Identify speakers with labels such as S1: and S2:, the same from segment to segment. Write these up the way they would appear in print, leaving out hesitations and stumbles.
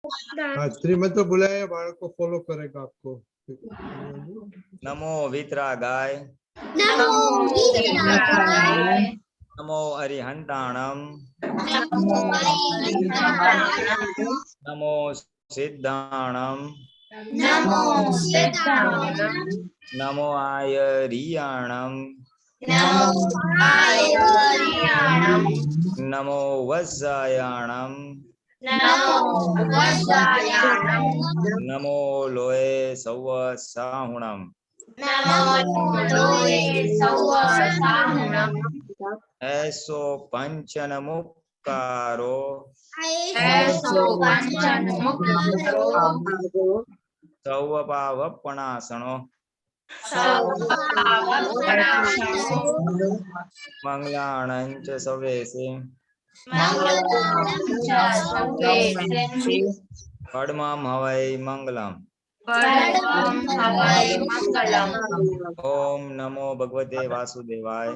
S1: हाँ श्रीमत तो बुलाया, बालक को फॉलो करेगा आपको।
S2: नमो वितरागाय
S3: नमो विद्याय
S2: नमो अरिहंताणम
S3: नमो हरिहंताय
S2: नमो सिद्धाणम
S3: नमो सिद्धाय
S2: नमो आयरियाणम
S3: नमो आयर्याणं
S2: नमो वज्रायाणम
S3: नमो वज्रायाणं
S2: नमो लोये सवसाहुणम
S3: नमो लोये सवसाहुणं
S2: ऐसो पंचनमुक्कारो
S3: ऐसो पंचमुखरो
S2: सौवपावपणासनो
S3: सर्वपावपणाशनो
S2: मंगलाणं च सवेसे
S3: मंगलं च सर्वेषां
S2: पद्मं हवै मंगलम्
S3: परमं हवै मंगलम्
S2: ओम नमो भगवते वासुदेवाय
S3: ॐ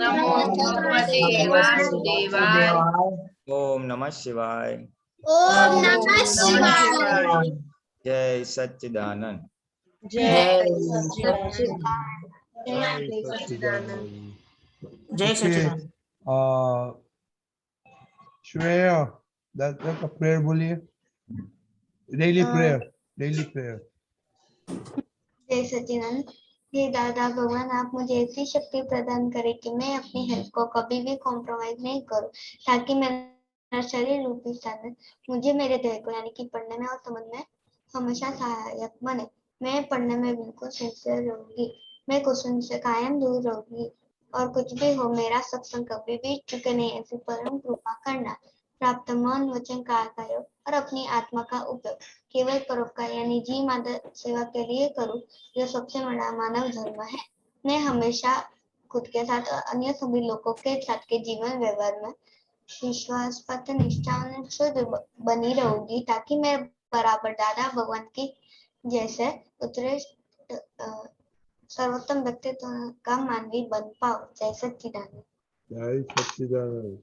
S3: नमो भगवते वासुदेवाय
S2: ओम नमः शिवाय
S3: ॐ नमः शिवाय
S2: जय सच्चिदानंद।
S3: जय
S1: सच्चिदानंद।
S4: जय सच्चिदानंद।
S1: श्रेया, that's a prayer बोलिए। Daily prayer, daily prayer।
S5: जय सच्चिदानंद। हे दादा भगवान, आप मुझे ऐसी शक्ति प्रदान करें कि मैं अपनी हेल्थ को कभी भी कॉम्प्रोमाइज नहीं करूं, ताकि मेरा शरीर रूपी साधन मुझे मेरे देह को यानी कि पढ़ने में और समझने में हमेशा सहायक बने। मैं पढ़ने में बिल्कुल सिंसियर रहूंगी, मैं क्वेश्चन से कायम दूर रहूंगी, और कुछ भी हो मेरा सत्संग कभी भी चुके नहीं, ऐसी परम कृपा करना। प्राप्त मन वचन कार्य और अपनी आत्मा का उपयोग केवल परोपकार यानी जी माता सेवा के लिए करूं, जो सबसे बड़ा मानव धर्म है। मैं हमेशा खुद के साथ और अन्य सभी लोगों के साथ के जीवन व्यवहार में विश्वासपात्र निष्ठा और शुद्ध बनी रहूंगी, ताकि मैं बराबर दादा भगवान की जैसे उत्कृष्ट सर्वोत्तम व्यक्तित्व का मानवी बन पाऊं। जय सच्चिदानंद।
S1: जय सच्चिदानंद।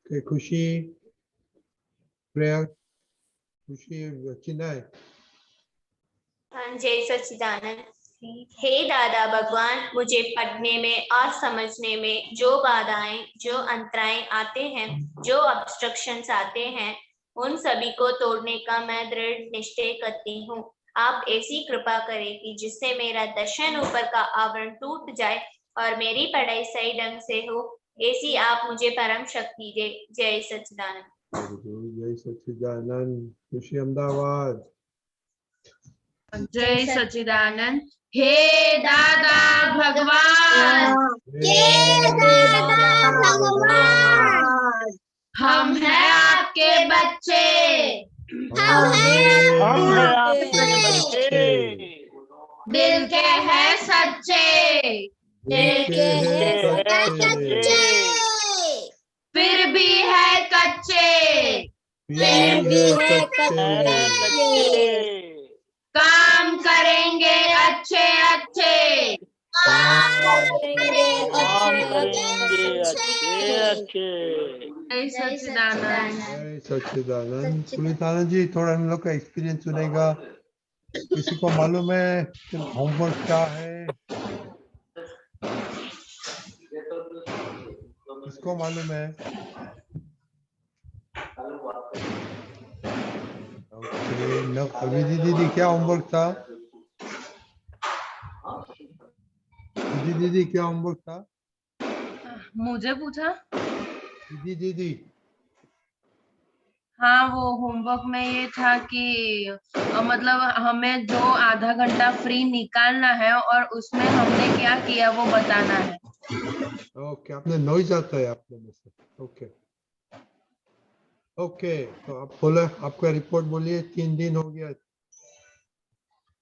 S1: Okay, खुशी prayer, खुशी चिन्हाय।
S6: जय सच्चिदानंद। हे दादा भगवान, मुझे पढ़ने में और समझने में जो बाधाएं, जो अंतराएं आते हैं, जो ऑब्स्ट्रक्शंस आते हैं, उन सभी को तोड़ने का मैं दृढ़ निश्चय करती हूँ। आप ऐसी कृपा करें कि जिससे मेरा दर्शन ऊपर का आवरण टूट जाए और मेरी पढ़ाई सही ढंग से हो, ऐसी आप मुझे परम शक्ति दे। जय सच्चिदानंद।
S1: जय सच्चिदानंद। खुशी अहमदाबाद।
S4: जय सच्चिदानंद। हे दादा भगवान, हम हैं आपके बच्चे,
S1: हम हैं आपके बच्चे,
S4: दिल के हैं सच्चे,
S1: दिल के हैं सच्चे,
S4: फिर भी है कच्चे,
S1: फिर भी है कच्चे,
S4: काम करेंगे अच्छे अच्छे, जय सच्चिदानंद।
S1: जय सच्चिदानंद। पुलितानंद जी, थोड़ा हम लोग का एक्सपीरियंस सुनेगा। किसी को मालूम है होमवर्क क्या है? किसको मालूम है? अभी दीदी क्या होमवर्क था? दीदी क्या होमवर्क था?
S4: मुझे पूछा?
S1: दीदी
S4: हाँ, वो होमवर्क में ये था कि मतलब हमें जो आधा घंटा फ्री निकालना है और उसमें हमने क्या किया वो बताना है।
S1: ओके, आपने नॉइज आता है आपने में से। ओके ओके, तो आप बोले, आपका रिपोर्ट बोलिए। 3 दिन हो गया।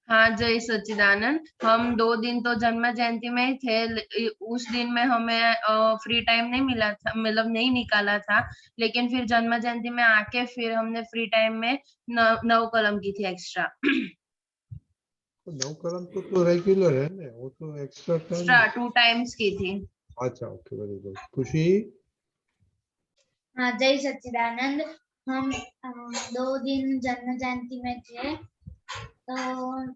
S4: हाँ, जय सच्चिदानंद। हम 2 दिन तो जन्म जयंती में ही थे, उस दिन में हमें फ्री टाइम नहीं मिला था, मतलब नहीं निकाला था, लेकिन फिर जन्म जयंती में आके फिर हमने फ्री टाइम में 9 कलम की थी एक्स्ट्रा।
S1: 9 कलम तो रेगुलर है ना, वो तो एक्स्ट्रा
S4: 2 टाइम्स की थी।
S1: अच्छा, ओके, वेरी गुड। खुशी।
S3: हाँ, जय सच्चिदानंद।
S5: हम 2 दिन जन्म जयंती में थे तो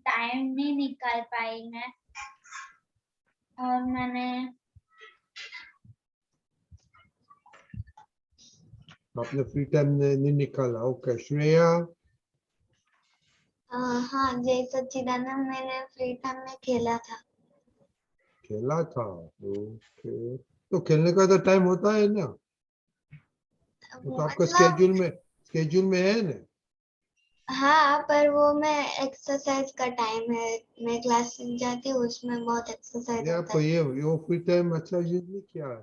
S5: टाइम नहीं निकाल पाई मैं और मैंने
S1: आपने फ्री टाइम नहीं निकाला। ओके श्रेया।
S5: हाँ जय सच्चिदानंद मैंने फ्री टाइम में खेला था।
S1: खेला था। ओके तो खेलने का तो टाइम होता है ना, तो आपका स्केड्यूल में है ना।
S5: हाँ पर वो मैं एक्सरसाइज का टाइम है, मैं क्लास जाती हूँ उसमें बहुत एक्सरसाइज
S1: ये
S5: होता
S1: आपको
S5: है।
S1: ये फ्री टाइम अच्छा यूज नहीं किया है।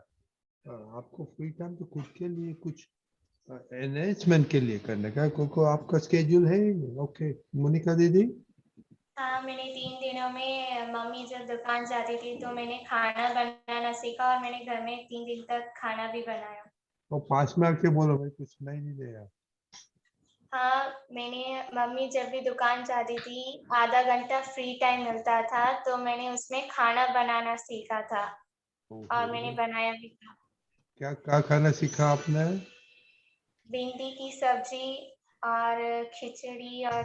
S1: आपको फ्री टाइम तो खुद के लिए कुछ एनहेंसमेंट के लिए करने का को आपका स्केड्यूल है ही नहीं। ओके मोनिका दीदी।
S6: हाँ, मैंने 3 दिनों में मम्मी जब दुकान जाती थी तो मैंने खाना बनाना सीखा और मैंने घर में 3 दिन तक खाना भी बनाया।
S1: और पास में आके बोलो भाई कुछ नहीं दे यार।
S6: हाँ, मैंने मम्मी जब भी दुकान जाती थी आधा घंटा फ्री टाइम मिलता था तो मैंने उसमें खाना बनाना सीखा था और मैंने बनाया भी था।
S1: क्या खाना सीखा आपने।
S6: भिंडी की सब्जी और खिचड़ी और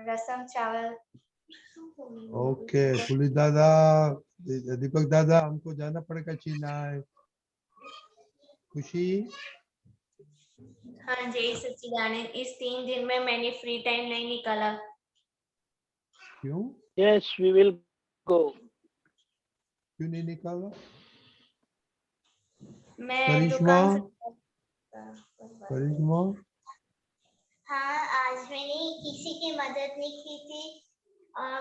S6: रसम चावल।
S1: ओके पुलिस दादा, दीपक दादा हमको जाना पड़ेगा चेन्नई। खुशी।
S6: हाँ जय सच्चिदानंद, इस 3 दिन में मैंने फ्री टाइम नहीं निकाला।
S1: क्यों
S7: Yes, we will go.
S1: क्यों नहीं निकाला।
S6: मैं
S1: करिश्मा।
S6: दुकान से
S1: करिश्मा।
S5: हाँ आज मैंने किसी की मदद नहीं की थी और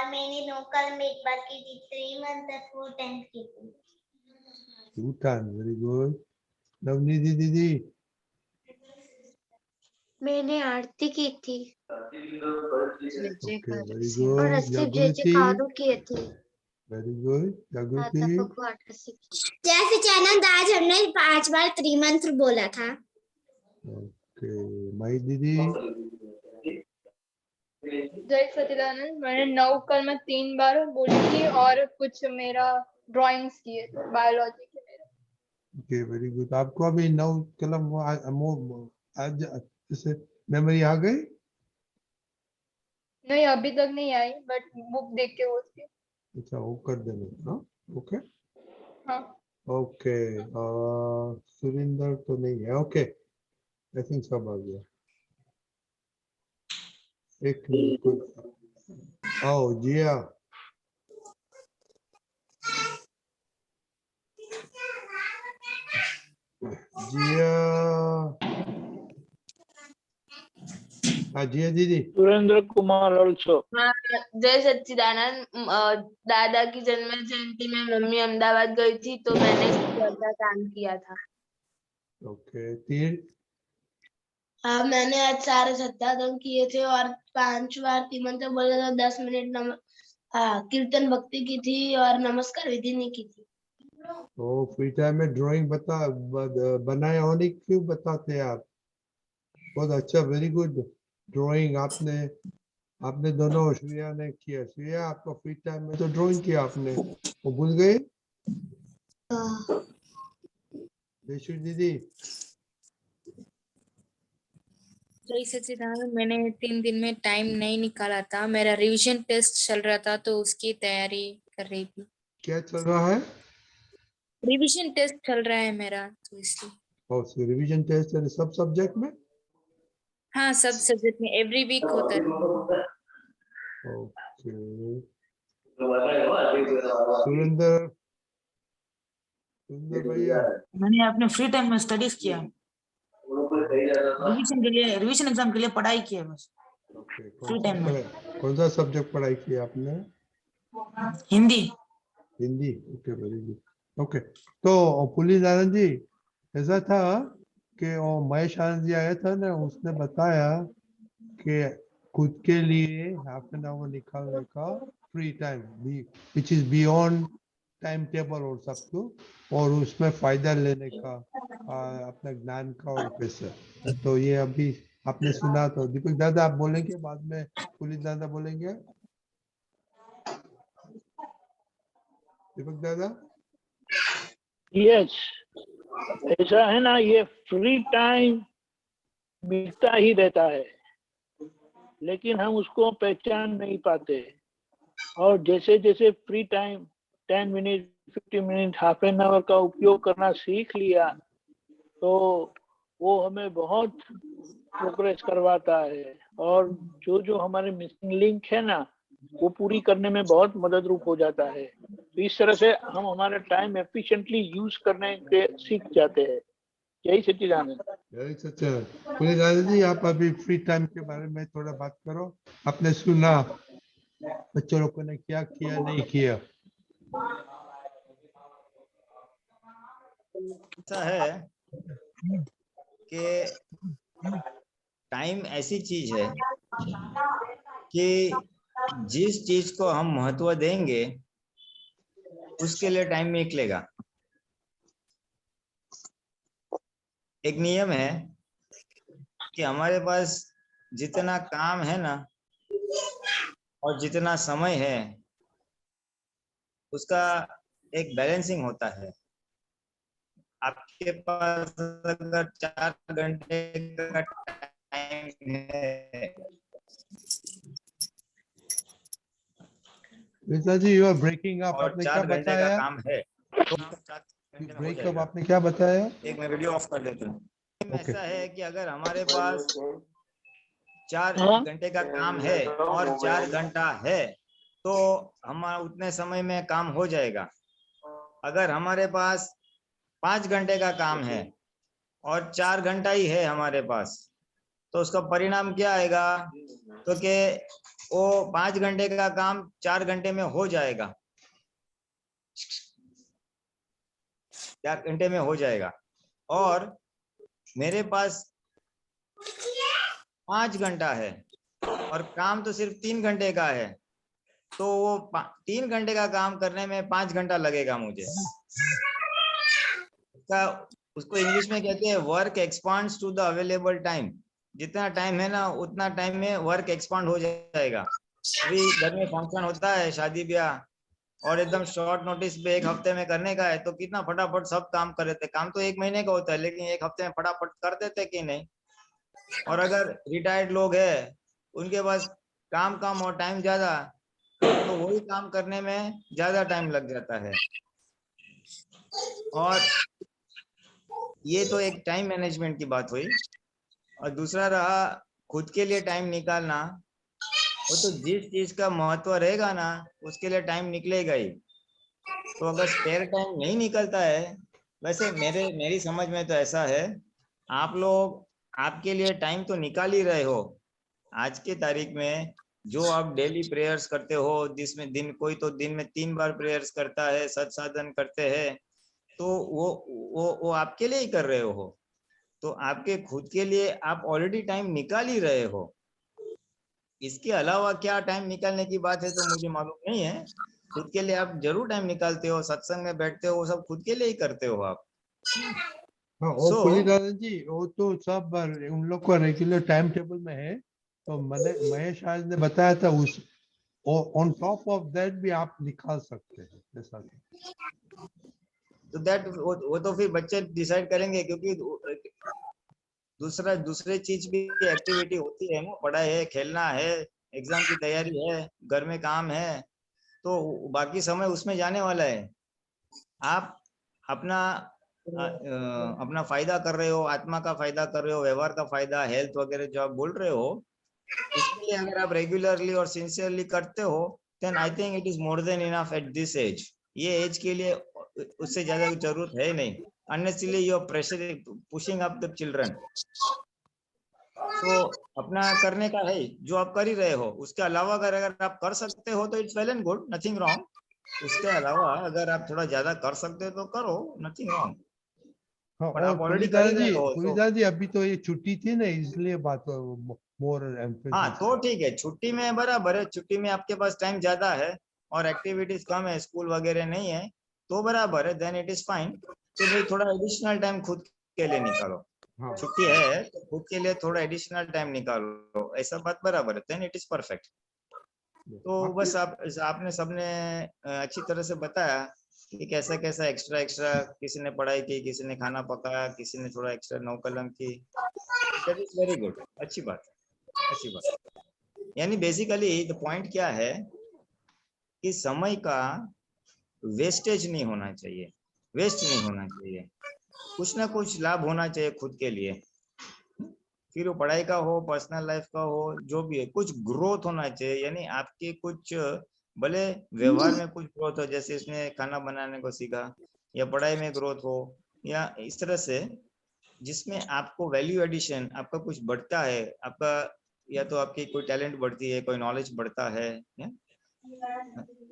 S5: मैंने लोकल में एक बार की थी 3 मंथ तक फुल टाइम की थी।
S1: Bhutan very good. नवनीति दीदी।
S5: मैंने आरती की थी
S1: ओके वेरी
S5: और
S1: गुड।
S5: 80
S1: जागृति।
S5: कादू किए थे।
S1: वेरी गुड जागृति।
S5: जैसे चैनल आज हमने 5 बार 3 मंत्र बोला था।
S1: ओके माई दीदी।
S8: जय सच्चिदानंद, मैंने 9 कल में 3 बार बोली थी और कुछ मेरा ड्राइंग्स किए थे बायोलॉजी के मेरे।
S1: Okay very good. आपको अभी 9 कलम आज जैसे मेमोरी आ गई।
S8: नहीं अभी तक नहीं आई बट बुक देख के उसकी।
S1: अच्छा वो कर देना। हाँ ओके
S8: हाँ
S1: ओके। सुरिंदर तो नहीं है। ओके आई थिंक सब आ गया। एक मिनट। आओ जिया। जिया। हाँ जिया दीदी।
S7: Surendra Kumar also.
S4: हाँ जय सच्चिदानंद, दादा की जन्म जयंती में मम्मी अहमदाबाद गई थी तो मैंने घर का काम किया था।
S1: ओके तीर।
S9: हाँ मैंने आज सारे सत्याग्रह किए थे और 5 बार तिमंत्र बोले तो 10 मिनट कीर्तन भक्ति की थी और नमस्कार विधि नहीं की थी।
S1: ओ फ्री टाइम में ड्राइंग बनाया होने क्यों बताते हैं आप। बहुत अच्छा वेरी गुड। ड्राइंग आपने दोनों श्रेया ने किया। श्रेया आपका फ्री टाइम में तो ड्राइंग किया आपने, वो भूल गए। देशु दीदी।
S10: जय सच्चिदानंद, मैंने 3 दिन में टाइम नहीं निकाला था, मेरा रिवीजन टेस्ट चल रहा था तो उसकी तैयारी कर रही थी।
S1: क्या चल रहा है।
S10: रिवीजन टेस्ट चल रहा है मेरा तो इसलिए।
S1: और रिवीजन टेस्ट है सब सब्जेक्ट में।
S10: हाँ सब सब्जेक्ट में एवरी वीक होता है।
S1: ओके सुरेंद्र भैया।
S11: मैंने अपने फ्री टाइम में स्टडीज किया, रिवीजन एग्जाम के लिए पढ़ाई की है बस।
S1: ओके
S11: फ्री टाइम में
S1: कौन सा सब्जेक्ट पढ़ाई की आपने।
S11: Hindi.
S1: Hindi okay very good. Okay तो पुलिस आनंद जी ऐसा था कि वो महेश आनंद जी आया था ना, उसने बताया कि खुद के लिए हाफ एन आवर निकालने का free time which is beyond time table और सब कुछ, और उसमें फायदा लेने का अपने ज्ञान का और पैसा। तो ये अभी आपने सुना। तो दीपक दादा आप बोलेंगे, बाद में पुलिस दादा बोलेंगे। दीपक दादा।
S7: Yes. ऐसा है ना, ये फ्री टाइम मिलता ही रहता है, लेकिन हम उसको पहचान नहीं पाते। और जैसे जैसे free time 10 minute, 50 minute, half an hour का उपयोग करना सीख लिया, तो वो हमें बहुत प्रोग्रेस करवाता है। और जो जो हमारे मिसिंग लिंक है ना, वो पूरी करने में बहुत मदद रूप हो जाता है। तो इस तरह से हम हमारा टाइम एफिशिएंटली यूज करने के सीख जाते हैं। यही सच्चिदानंद।
S1: यही सच्चिदानंद। पुलिस दादा जी, आप अभी फ्री टाइम के बारे में थोड़ा बात करो। आपने सुना बच्चों लोगों ने क्या किया नहीं किया?
S2: ऐसा है कि टाइम ऐसी चीज है कि जिस चीज को हम महत्व देंगे उसके लिए टाइम निकलेगा। एक नियम है कि हमारे पास जितना काम है ना और जितना समय है उसका एक बैलेंसिंग होता है। आपके पास अगर 4 घंटे का टाइम है,
S1: Vijay ji, you are breaking up.
S2: और
S1: आपने क्या
S2: 4 घंटे का
S1: बताया?
S2: काम है तो 4 घंटे में हो
S1: ब्रेकअप
S2: जाएगा।
S1: आपने क्या बताया?
S2: एक मैं वीडियो ऑफ कर देता हूँ।
S1: ओके।
S2: ऐसा है कि अगर हमारे पास 4
S7: हाँ?
S2: घंटे का काम है और 4 घंटा है तो हमारा उतने समय में काम हो जाएगा। अगर हमारे पास 5 घंटे का काम है और 4 घंटा ही है हमारे पास, तो उसका परिणाम क्या आएगा? तो कि वो 5 घंटे का काम 4 घंटे में हो जाएगा, 4 घंटे में हो जाएगा। और मेरे पास 5 घंटा है और काम तो सिर्फ 3 घंटे का है, तो वो 3 घंटे का काम करने में 5 घंटा लगेगा मुझे। उसको इंग्लिश में कहते हैं work expands to the available time. जितना टाइम है ना उतना टाइम में वर्क एक्सपांड हो जाएगा। अभी घर में फंक्शन होता है, शादी ब्याह, और एकदम शॉर्ट नोटिस पे 1 हफ्ते में करने का है तो कितना फटाफट सब काम कर देते। काम तो 1 महीने का होता है लेकिन 1 हफ्ते में फटाफट कर देते कि नहीं। और अगर रिटायर्ड लोग हैं उनके पास काम कम और टाइम ज्यादा, तो वही काम करने में ज्यादा टाइम लग जाता है। और ये तो एक टाइम मैनेजमेंट की बात हुई। और दूसरा रहा खुद के लिए टाइम निकालना। वो तो जिस चीज का महत्व रहेगा ना उसके लिए टाइम निकलेगा ही। तो अगर स्पेयर टाइम नहीं निकलता है, वैसे मेरी समझ में तो ऐसा है, आप लोग आपके लिए टाइम तो निकाल ही रहे हो। आज के तारीख में जो आप डेली प्रेयर्स करते हो, जिसमें कोई तो दिन में 3 बार प्रेयर्स करता है, सत्साधन करते हैं, तो वो आपके लिए ही कर रहे हो। तो आपके खुद के लिए आप ऑलरेडी टाइम निकाल ही रहे हो। इसके अलावा क्या टाइम निकालने की बात है तो मुझे मालूम नहीं है। खुद के लिए आप जरूर टाइम निकालते हो, सत्संग में बैठते हो, वो सब खुद के लिए ही करते हो आप।
S1: हाँ, वो पुलिस दादा जी, वो तो सब उन लोग का रेगुलर टाइम टेबल में है। तो महेश आज ने बताया था उस ऑन टॉप ऑफ दैट भी आप निकाल सकते हैं जैसा कि।
S2: तो दैट वो तो फिर बच्चे डिसाइड करेंगे, क्योंकि दूसरे चीज भी एक्टिविटी होती है ना, पढ़ाई है, खेलना है, एग्जाम की तैयारी है, घर में काम है, तो बाकी समय उसमें जाने वाला है। आप अपना फायदा कर रहे हो, आत्मा का फायदा कर रहे हो, व्यवहार का फायदा, हेल्थ वगैरह जो आप बोल रहे हो, इसके लिए अगर आप रेगुलरली और सिंसियरली करते हो, then I think it is more than enough at this age. ये एज के लिए उससे ज्यादा जरूरत है नहीं। Unnecessarily you are pressure pushing up the children. तो अपना करने का है जो आप कर ही रहे हो। उसके अलावा अगर आप कर सकते हो तो it's well and good, nothing wrong. उसके अलावा अगर आप थोड़ा ज्यादा कर सकते हो तो करो, नथिंग रॉन्ग।
S1: हाँ,
S2: पर
S1: और
S2: आप ऑलरेडी कर ही रहे हो
S1: पुलिस दादा जी, अभी तो ये छुट्टी थी ना, इसलिए बात मोर
S2: हाँ, तो ठीक है, छुट्टी में बराबर है। छुट्टी में आपके पास टाइम ज्यादा है और एक्टिविटीज कम है, स्कूल वगैरह नहीं है, तो बराबर है, देन इट इज फाइन। तो भाई थोड़ा एडिशनल टाइम खुद के लिए निकालो।
S1: हाँ।
S2: छुट्टी है तो खुद के लिए थोड़ा एडिशनल टाइम निकालो, ऐसा बात बराबर है, देन इट इज परफेक्ट। तो बस आपने सबने अच्छी तरह से बताया। कि कैसा कैसा एक्स्ट्रा एक्स्ट्रा, किसी ने पढ़ाई की, किसी ने खाना पकाया, किसी ने थोड़ा एक्स्ट्रा 9 कलम की। दैट इज वेरी गुड, अच्छी बात है, अच्छी बात है। यानी बेसिकली द पॉइंट क्या है कि समय का वेस्टेज नहीं होना चाहिए, वेस्ट नहीं होना चाहिए, कुछ ना कुछ लाभ होना चाहिए खुद के लिए, फिर वो पढ़ाई का हो, पर्सनल लाइफ का हो, जो भी है, कुछ ग्रोथ होना चाहिए। यानी आपके कुछ, भले व्यवहार में कुछ ग्रोथ हो, जैसे इसने खाना बनाने को सीखा, या पढ़ाई में ग्रोथ हो, या इस तरह से जिसमें आपको वैल्यू एडिशन, आपका कुछ बढ़ता है, आपका या तो आपकी कोई टैलेंट बढ़ती है, कोई नॉलेज बढ़ता है, या?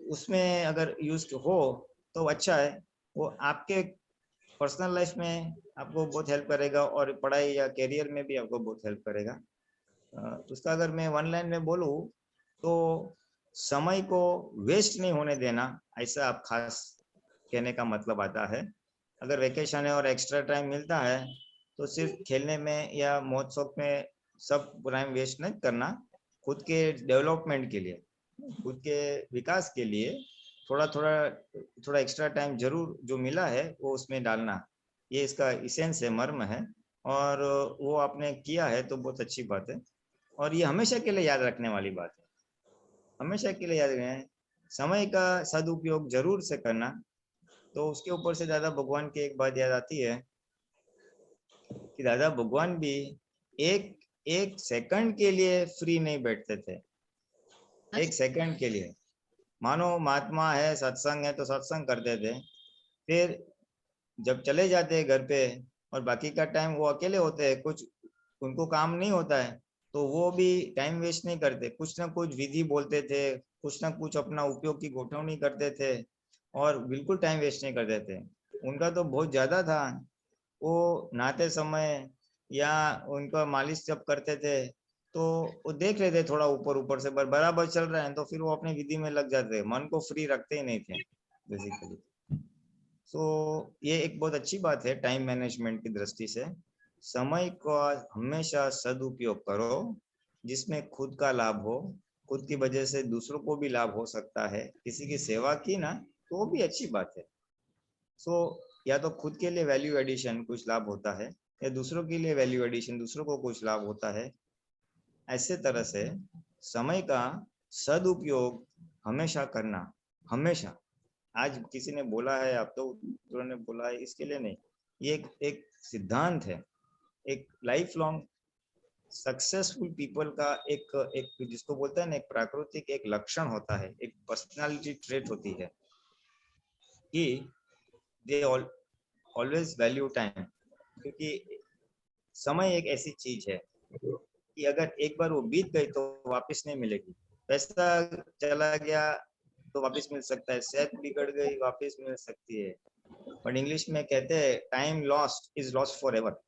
S2: उसमें अगर यूज हो तो अच्छा है, वो आपके पर्सनल लाइफ में आपको बहुत हेल्प करेगा, और पढ़ाई या करियर में भी आपको बहुत हेल्प करेगा। उसका अगर मैं वन लाइन में बोलूँ तो समय को वेस्ट नहीं होने देना, ऐसा आप खास कहने का मतलब आता है। अगर वेकेशन है और एक्स्ट्रा टाइम मिलता है तो सिर्फ खेलने में या मौज शौक में सब टाइम वेस्ट नहीं करना, खुद के डेवलपमेंट के लिए, खुद के विकास के लिए थोड़ा एक्स्ट्रा टाइम जरूर जो मिला है वो उसमें डालना, ये इसका इसेंस है, मर्म है, और वो आपने किया है तो बहुत अच्छी बात है। और ये हमेशा के लिए याद रखने वाली बात है, हमेशा के लिए याद रखें, समय का सदुपयोग जरूर से करना। तो उसके ऊपर से दादा भगवान की एक बात याद आती है कि दादा भगवान भी एक सेकंड के लिए फ्री नहीं बैठते थे, एक सेकंड के लिए। मानो महात्मा है, सत्संग है तो सत्संग करते थे, फिर जब चले जाते हैं घर पे और बाकी का टाइम वो अकेले होते हैं, कुछ उनको काम नहीं होता है, तो वो भी टाइम वेस्ट नहीं करते, कुछ ना कुछ विधि बोलते थे, कुछ ना कुछ अपना उपयोग की गोठवनी करते थे, और बिल्कुल टाइम वेस्ट नहीं करते थे। उनका तो बहुत ज्यादा था, वो नहाते समय या उनका मालिश जब करते थे तो वो देख रहे थे थोड़ा ऊपर ऊपर से, बराबर चल रहा है तो फिर वो अपनी विधि में लग जाते, मन को फ्री रखते ही नहीं थे बेसिकली। तो ये एक बहुत अच्छी बात है टाइम मैनेजमेंट की दृष्टि से। समय का हमेशा सदुपयोग करो, जिसमें खुद का लाभ हो, खुद की वजह से दूसरों को भी लाभ हो सकता है, किसी की सेवा की ना तो वो भी अच्छी बात है। सो या तो खुद के लिए वैल्यू एडिशन कुछ लाभ होता है, या दूसरों के लिए वैल्यू एडिशन, दूसरों को कुछ लाभ होता है। ऐसे तरह से समय का सदुपयोग हमेशा करना, हमेशा। आज किसी ने बोला है, आप तो ने बोला है, इसके लिए नहीं, ये एक सिद्धांत है, एक लाइफ लॉन्ग सक्सेसफुल पीपल का एक जिसको बोलते हैं ना, एक प्राकृतिक एक लक्षण होता है, एक पर्सनालिटी ट्रेट होती है कि दे ऑलवेज वैल्यू टाइम। क्योंकि समय एक ऐसी चीज है कि अगर एक बार वो बीत गई तो वापस नहीं मिलेगी। पैसा चला गया तो वापस मिल सकता है, सेहत बिगड़ गई वापस मिल सकती है, बट इंग्लिश में कहते हैं time lost is lost for ever,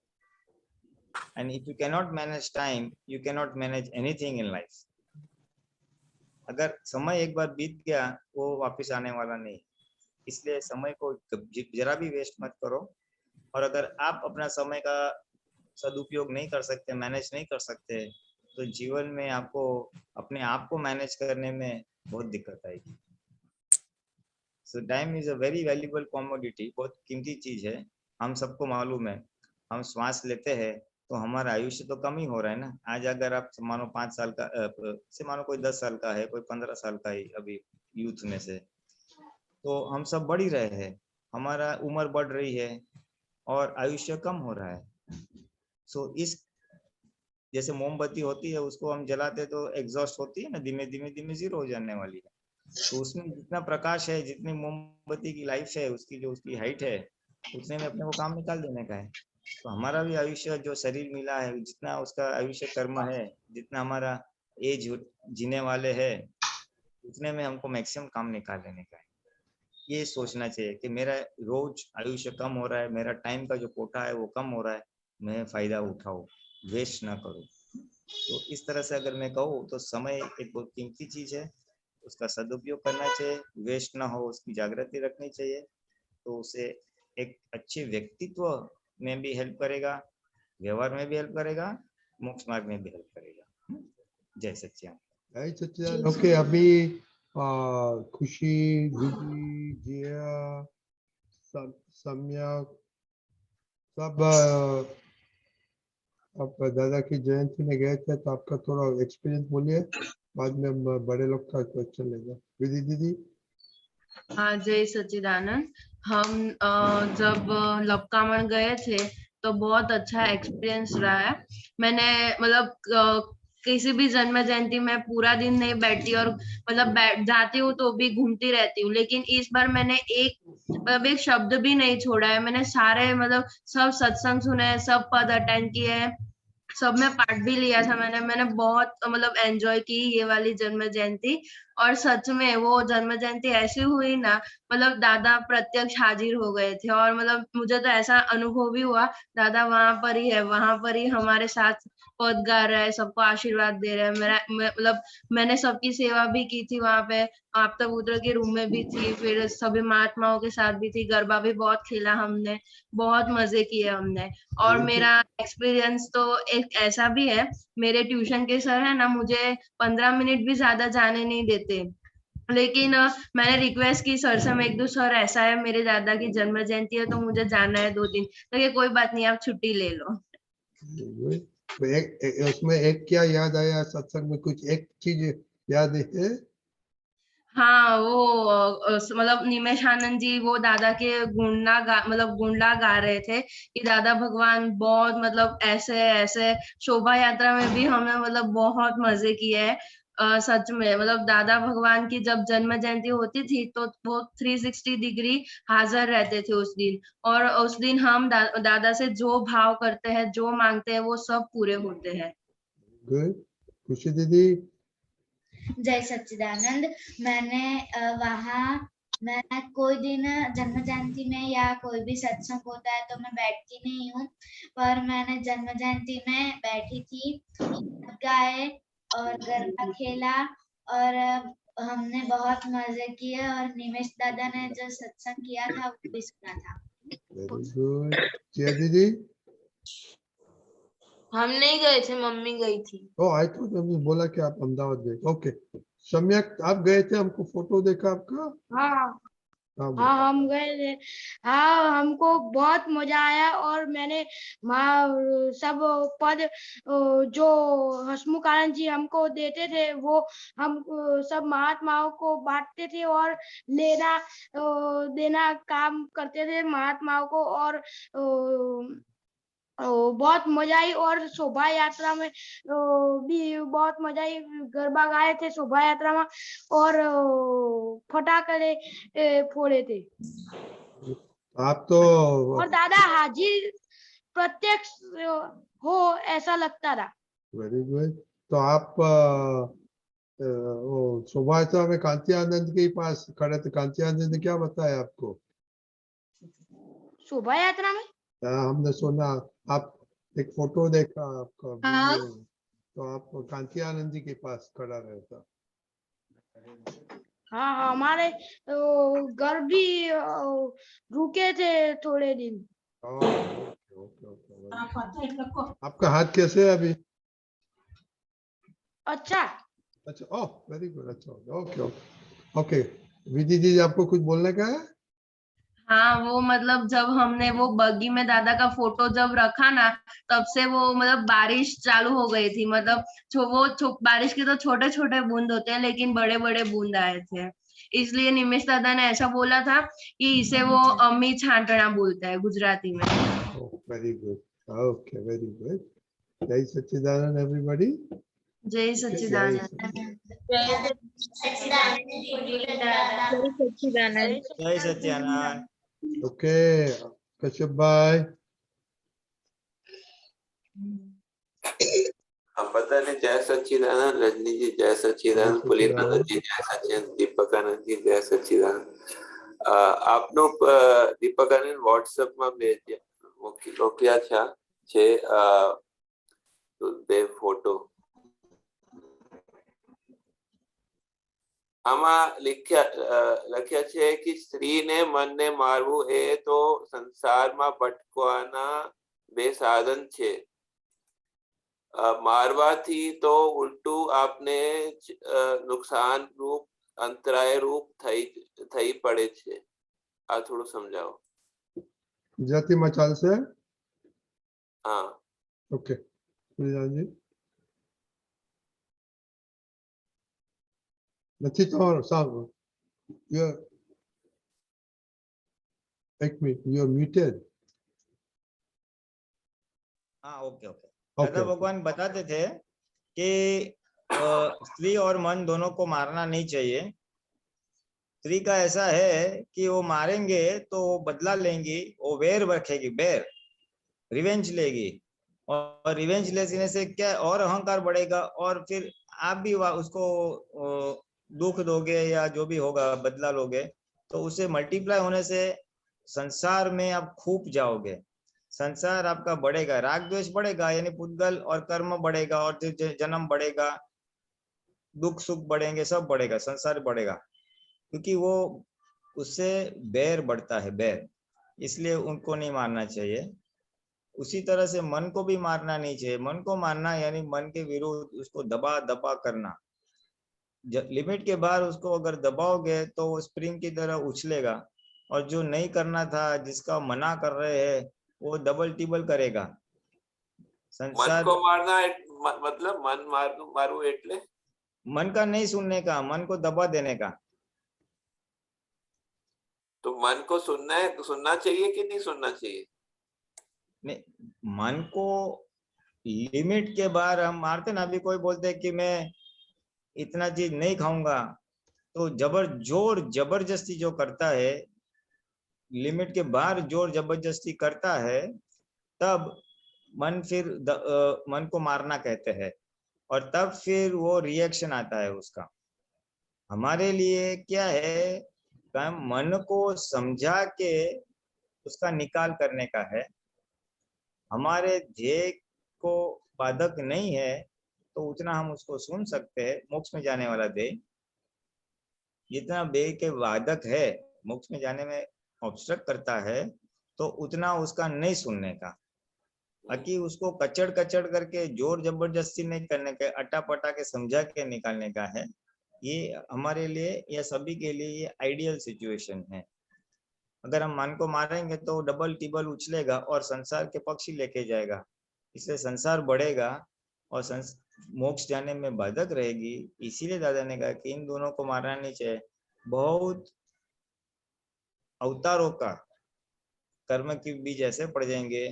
S2: and if you can not manage time you can not manage anything in life. अगर समय एक बार बीत गया वो वापस आने वाला नहीं, इसलिए समय को जरा भी वेस्ट मत करो। और अगर आप अपना समय का सदुपयोग नहीं कर सकते, मैनेज नहीं कर सकते, तो जीवन में आपको अपने आप को मैनेज करने में बहुत दिक्कत आएगी। सो time is a very valuable commodity, बहुत कीमती चीज है। हम सबको मालूम है, हम श्वास लेते हैं तो हमारा आयुष्य तो कम ही हो रहा है ना। आज अगर आप मानो 5 साल का से मानो कोई 10 साल का है, कोई 15 साल का है अभी यूथ में से, तो हम सब बढ़ ही रहे हैं, हमारा उम्र बढ़ रही है और आयुष्य कम हो रहा है। सो इस जैसे मोमबत्ती होती है, उसको हम जलाते तो एग्जॉस्ट होती है ना, धीमे धीमे धीमे जीरो हो जाने वाली है। तो उसमें जितना प्रकाश है, जितनी मोमबत्ती की लाइफ है, उसकी जो उसकी हाइट है, उतने में अपने को काम निकाल देने का है। तो हमारा भी आयुष्य जो शरीर मिला है, जितना उसका आयुष्य कर्म है, जितना हमारा एज जीने वाले है, उतने में हमको मैक्सिमम काम निकाल लेने का है। ये सोचना चाहिए कि मेरा रोज आयुष्य कम हो रहा है, मेरा टाइम का जो कोटा है वो कम हो रहा है, मैं फायदा उठाऊं, वेस्ट ना करूं। तो इस तरह से अगर मैं कहूँ तो समय एक बहुत कीमती चीज है, उसका सदुपयोग करना चाहिए, वेस्ट ना हो उसकी जागृति रखनी चाहिए, तो उसे एक अच्छे व्यक्तित्व में भी हेल्प करेगा, व्यवहार में भी हेल्प करेगा, मोक्ष मार्ग में भी हेल्प करेगा। जय सच्चिदानंद।
S1: जय सच्चिदानंद। ओके, अभी खुशी, दीदी, जिया, सम्यक, सब आप दादा की जयंती में गए थे, तो आपका थोड़ा एक्सपीरियंस बोलिए, बाद में हम बड़े लोग का क्वेश्चन लेंगे। विधि दीदी।
S4: हाँ, जय सच्चिदानंद। हम जब लपकामण गए थे तो बहुत अच्छा एक्सपीरियंस रहा है। मैंने मतलब किसी भी जन्म जयंती में पूरा दिन नहीं बैठती और मतलब जाती हूँ तो भी घूमती रहती हूँ, लेकिन इस बार मैंने एक शब्द भी नहीं छोड़ा है। मैंने सारे मतलब सब सत्संग सुने हैं, सब पद अटेंड किए हैं, सब में पार्ट भी लिया था। मैंने बहुत मतलब एंजॉय की ये वाली जन्म जयंती। और सच में वो जन्म जयंती ऐसी हुई ना, मतलब दादा प्रत्यक्ष हाजिर हो गए थे और मतलब मुझे तो ऐसा अनुभव भी हुआ दादा वहां पर ही है, वहां पर ही हमारे साथ पद गा रहा है, सबको आशीर्वाद दे रहा है। मतलब मैंने सबकी सेवा भी की थी वहां पे, आपता पुत्र के रूम में भी थी, फिर सभी महात्माओं के साथ भी थी, गरबा भी बहुत खेला हमने, बहुत मजे किए हमने। और मेरा एक्सपीरियंस तो एक ऐसा भी है, मेरे ट्यूशन के सर है ना, मुझे 15 मिनट भी ज्यादा जाने नहीं देते, लेकिन मैंने रिक्वेस्ट की सर से, मैं एक दो सर ऐसा है मेरे दादा की जन्म जयंती है तो मुझे जाना है 2 दिन, तो ये कोई बात नहीं, आप छुट्टी ले लो।
S1: तो उसमें एक क्या याद आया सत्संग में, कुछ एक चीज याद है?
S4: हाँ, वो मतलब निमेश आनंद जी वो दादा के मतलब गुणला गा रहे थे कि दादा भगवान बहुत मतलब ऐसे ऐसे। शोभा यात्रा में भी हमने मतलब बहुत मजे किए हैं। सच में मतलब दादा भगवान की जब जन्म जयंती होती थी तो वो 360 डिग्री हाजिर रहते थे उस दिन, और उस दिन हम दादा से जो भाव करते हैं, जो मांगते हैं, वो सब पूरे होते हैं।
S1: गुड। खुशी दीदी।
S12: जय सच्चिदानंद। मैं कोई दिन जन्म जयंती में या कोई भी सत्संग होता है तो मैं बैठती नहीं हूँ, पर मैंने जन्म जयंती में बैठी थी, गाए और गरबा खेला और हमने बहुत मजे किए, और निमेश दादा ने जो सत्संग किया था वो भी सुना था।
S1: Very good. जिया दीदी।
S3: हम नहीं गए थे, मम्मी गई थी।
S1: ओ आई थॉट तुमने बोला कि आप अहमदाबाद गए। ओके। सम्यक आप गए थे, हमको फोटो देखा आपका।
S9: हाँ
S1: बोलो।
S9: हाँ, हम गए थे। हाँ, हमको बहुत मजा आया, और मैंने वहाँ सब पद जो हसमुख आनंद जी हमको देते थे वो हम सब महात्माओं को बांटते थे और लेना देना काम करते थे महात्माओं को, और बहुत मजा आई। और शोभा यात्रा में भी बहुत मजा आई, गरबा गाए थे शोभा यात्रा में, और फटाके फोड़े थे।
S1: आप तो
S9: और दादा हाजिर प्रत्यक्ष हो ऐसा लगता था।
S1: Very good. तो आप वो शोभा यात्रा में कांति आनंद के पास खड़े थे, कांति आनंद ने क्या बताया आपको?
S9: शोभा यात्रा में
S1: हमने सुना, आप एक फोटो देखा आपका
S9: हाँ।
S1: वीडियो, तो आप कांति आनंद जी के पास खड़ा रहता।
S9: हाँ, हमारे घर भी रुके थे थोड़े दिन।
S1: आपका हाथ कैसे है अभी?
S9: अच्छा।
S1: अच्छा, ओह वेरी गुड। अच्छा, ओके ओके ओके। विधि जी आपको कुछ बोलने का है?
S4: हाँ, वो मतलब जब हमने वो बग्गी में दादा का फोटो जब रखा ना, तब से वो मतलब बारिश चालू हो गई थी। मतलब बारिश के तो छोटे छोटे बूंद होते हैं, लेकिन बड़े बड़े बूंद आए थे, इसलिए निमेश दादा ने ऐसा बोला था कि इसे वो अम्मी छांटना बोलता है गुजराती में।
S1: Very good. Okay, very good. जय सच्चिदानंद एवरीबॉडी।
S4: जय सच्चिदानंद।
S10: जय सच्चिदानंद।
S2: जय सत्यानंद।
S1: ओके कश्यप भाई।
S13: हम पता नहीं। जय सच्चिदानंद रजनी जी, जय सच्चिदानंद पुलित आनंद जी, जय सच्चिदानंद दीपक आनंद जी, जय सच्चिदानंद। आपनो दीपक आनंद व्हाट्सएप में भेज मोकल्या છે બે ફોટો આમાં લખ્યા છે કે સ્ત્રીને મનને મારવું એ તો સંસારમાં ભટકવાના બે સાધન છે। મારવાથી તો ઉલટું આપને નુકસાન રૂપ અંતરાયરૂપ થઈ પડે છે. આ થોડું સમજાવો.
S1: ગુજરાતીમાં ચાલશે?
S13: હા.
S1: ઓકે પુલિનાનંદજી. નથી તમારો સાંભળો. એક મિનિટ, યુ આર મ્યુટેડ.
S2: हाँ ओके ओके। दादा भगवान बताते थे कि स्त्री और मन दोनों को मारना नहीं चाहिए। स्त्री का ऐसा है कि वो मारेंगे तो वो बदला लेंगी, वो वेर रखेगी, वेर रिवेंज लेगी, और रिवेंज लेने से क्या और अहंकार बढ़ेगा, और फिर आप भी उसको दुख दोगे या जो भी होगा बदला लोगे, तो उसे मल्टीप्लाई होने से संसार में आप खूब जाओगे, संसार आपका बढ़ेगा, राग द्वेष बढ़ेगा, यानी पुद्गल और कर्म बढ़ेगा, और जन्म बढ़ेगा, दुख सुख बढ़ेंगे, सब बढ़ेगा, संसार बढ़ेगा, क्योंकि वो उससे बैर बढ़ता है, बैर। इसलिए उनको नहीं मारना चाहिए। उसी तरह से मन को भी मारना नहीं चाहिए। मन को मारना यानी मन के विरुद्ध उसको दबा दबा करना। लिमिट के बाहर उसको अगर दबाओगे तो वो स्प्रिंग की तरह उछलेगा, और जो नहीं करना था, जिसका मना कर रहे हैं, वो डबल टिबल करेगा।
S13: मन को मारना मतलब मन मारू એટલે
S2: मन का नहीं सुनने का, मन को दबा देने का।
S13: तो मन को सुनना चाहिए कि नहीं सुनना चाहिए?
S2: नहीं, मन को लिमिट के बाहर हम मारते ना। अभी कोई बोलते है कि मैं इतना चीज नहीं खाऊंगा, तो जोर जबरदस्ती जो करता है, लिमिट के बाहर जोर जबरदस्ती करता है, तब मन फिर मन को मारना कहते हैं, और तब फिर वो रिएक्शन आता है उसका। हमारे लिए क्या है, मन को समझा के उसका निकाल करने का है। हमारे ध्येय को बाधक नहीं है तो उतना हम उसको सुन सकते हैं। मोक्ष में जाने वाला ध्येय जितना ध्येय के बाधक है, मोक्ष में जाने में ऑब्स्ट्रक्ट करता है, तो उतना उसका नहीं सुनने का। बाकी उसको कचड़ करके जोर जबरदस्ती नहीं करने का, अटापटा के समझा के निकालने का है। ये हमारे लिए या सभी के लिए ये आइडियल सिचुएशन है। अगर हम मन को मारेंगे तो डबल टिबल उछलेगा और संसार के पक्षी लेके जाएगा, इससे संसार बढ़ेगा और मोक्ष जाने में बाधक रहेगी। इसीलिए दादा ने कहा कि इन दोनों को मारना नहीं चाहिए। बहुत अवतारों का कर्म के बीज ऐसे पड़ जाएंगे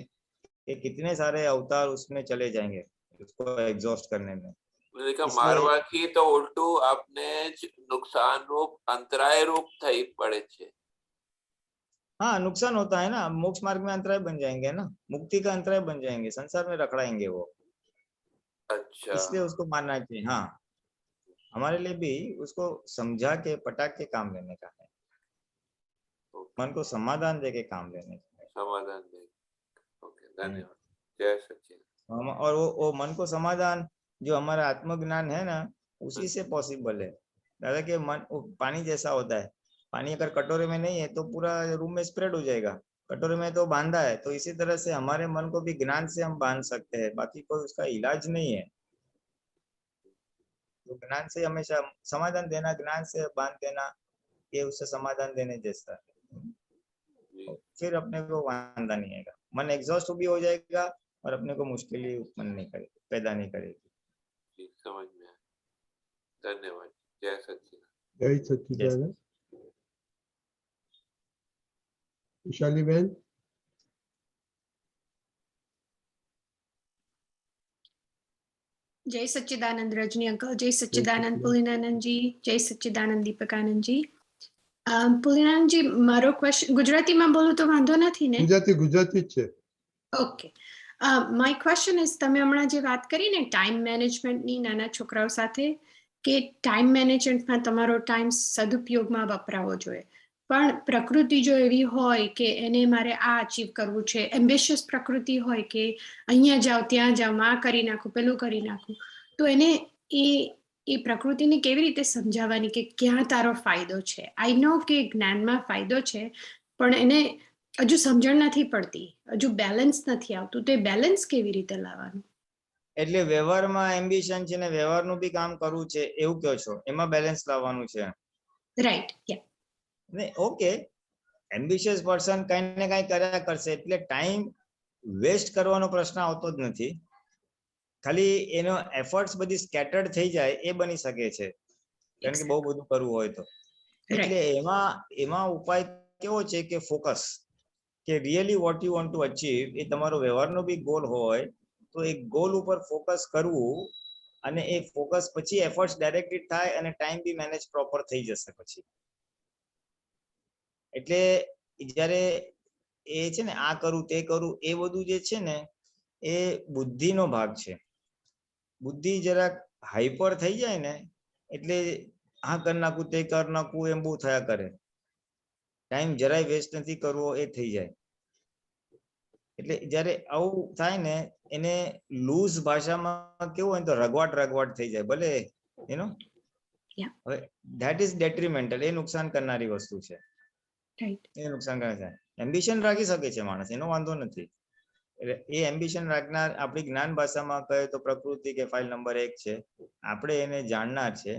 S2: कि कितने सारे अवतार उसमें चले जाएंगे उसको एग्जॉस्ट करने में।
S13: मारवाથી तो उल्टू आपने नुकसान रूप अंतराय रूप થઈ પડે છે।
S2: हाँ, नुकसान होता है ना। मोक्ष मार्ग में अंतराय बन जाएंगे ना, मुक्ति का अंतराय बन जाएंगे, संसार में रखड़ाएंगे वो।
S13: अच्छा,
S2: इसलिए उसको मानना चाहिए। हाँ, हमारे लिए भी उसको समझा के पटा के काम लेने का है, मन को समाधान दे के काम लेने का है।
S13: समाधान दे। ओके, धन्यवाद। जय सच्चिदानंद।
S2: और वो मन को समाधान जो हमारा आत्मज्ञान है ना, उसी से पॉसिबल है। दादा के मन पानी जैसा होता है। पानी अगर कटोरे में नहीं है तो पूरा रूम में स्प्रेड हो जाएगा, कटोरे में तो बांधा है। तो इसी तरह से हमारे मन को भी ज्ञान से हम बांध सकते हैं, बाकी कोई उसका इलाज नहीं है। तो ज्ञान से हमेशा समाधान देना, ज्ञान से बांध देना, ये उससे समाधान देने जैसा है। फिर अपने को वांधा नहीं आएगा, मन एग्जॉस्ट भी हो जाएगा और अपने को मुश्किल ही उत्पन्न नहीं करेगी, पैदा नहीं करेगी।
S13: समझ में आया। धन्यवाद। जय सच्चिदानंद।
S1: जय सच्चिदानंद। विशाली बहन।
S14: जय सच्चिदानंद रजनी अंकल, जय सच्चिदानंद पुलिनानंद जी, जय सच्चिदानंद दीपकानंद जी। पुलिनानंद जी, मारो क्वेश्चन ગુજરાતીમાં બોલું તો વાંધો નથી ને?
S1: ગુજરાતી જ છે।
S14: ઓકે, માય ક્વેશ્ચન ઇઝ, તમે હમણાં જે વાત કરી ને ટાઈમ મેનેજમેન્ટની નાના છોકરાઓ સાથે, કે ટાઈમ મેનેજમેન્ટમાં તમારો ટાઈમ સદુપયોગમાં વપરાવો જોઈએ, પણ પ્રકૃતિ જો એવી હોય કે એને મારે આ અચીવ કરવું છે, એમ્બિશિયસ પ્રકૃતિ હોય કે અહીંયા જાઓ ત્યાં જાઓ, આ કરી નાખું પેલું કરી નાખું, તો એને એ પ્રકૃતિને કેવી રીતે સમજાવવાની કે ક્યાં તારો ફાયદો છે? આઈ નો કે જ્ઞાનમાં ફાયદો છે, પણ એને હજુ સમજણ નથી પડતી, હજુ બેલેન્સ નથી આવતું, તો એ બેલેન્સ કેવી રીતે લાવવાનું?
S2: એટલે વ્યવહારમાં એમ્બિશન છે ને વ્યવહારનું બી કામ કરવું છે એવું કહો છો, એમાં બેલેન્સ લાવવાનું છે?
S14: રાઈટ યા
S2: ને ઓકે એમ્બિશિયસ પર્સન કઈ ને કઈ કર્યા કરશે એટલે ટાઈમ વેસ્ટ કરવાનો પ્રશ્ન આવતો જ નથી, ખાલી એનો એફર્ટ્સ બધી સ્કેટર્ડ થઈ જાય એ બની શકે છે, કારણ કે બહુ બધું કરવું હોય તો. એટલે એમાં ઉપાય કેવો છે કે ફોકસ, કે really what you want to achieve, એ તમારો વ્યવહારનો બી ગોલ હોય તો એક ગોલ ઉપર ફોકસ કરવું, અને એ ફોકસ પછી એફર્ટ્સ ડાયરેક્ટેડ થાય અને ટાઈમ બી મેનેજ પ્રોપર થઈ જશે પછી. એટલે જ્યારે એ છે ને આ કરું તે કરું એ બધું જે છે ને એ બુદ્ધિનો ભાગ છે. બુદ્ધિ જરાક હાઈપર થઈ જાય ને એટલે આ કરી નાખું તે કરી નાખું એમ બહુ થયા કરે, ટાઈમ જરાય વેસ્ટ નથી કરવો એ થઈ જાય. એટલે જ્યારે આવું થાય ને એને લૂઝ ભાષામાં કેવું હોય તો રગવાટ થઈ જાય, ભલે યુ નો. હવે ધેટ ઇઝ ડેટ્રીમેન્ટલ, એ નુકસાન કરનારી વસ્તુ છે, એ નુકસાન કરે છે. એમ્બિશન રાખી શકે છે માણસ, એનો વાંધો નથી. એટલે એ એમ્બિશન રાખનાર આપણી જ્ઞાન ભાષામાં કહે તો પ્રકૃતિ કે ફાઇલ નંબર 1 છે, આપણે એને જાણનાર છે.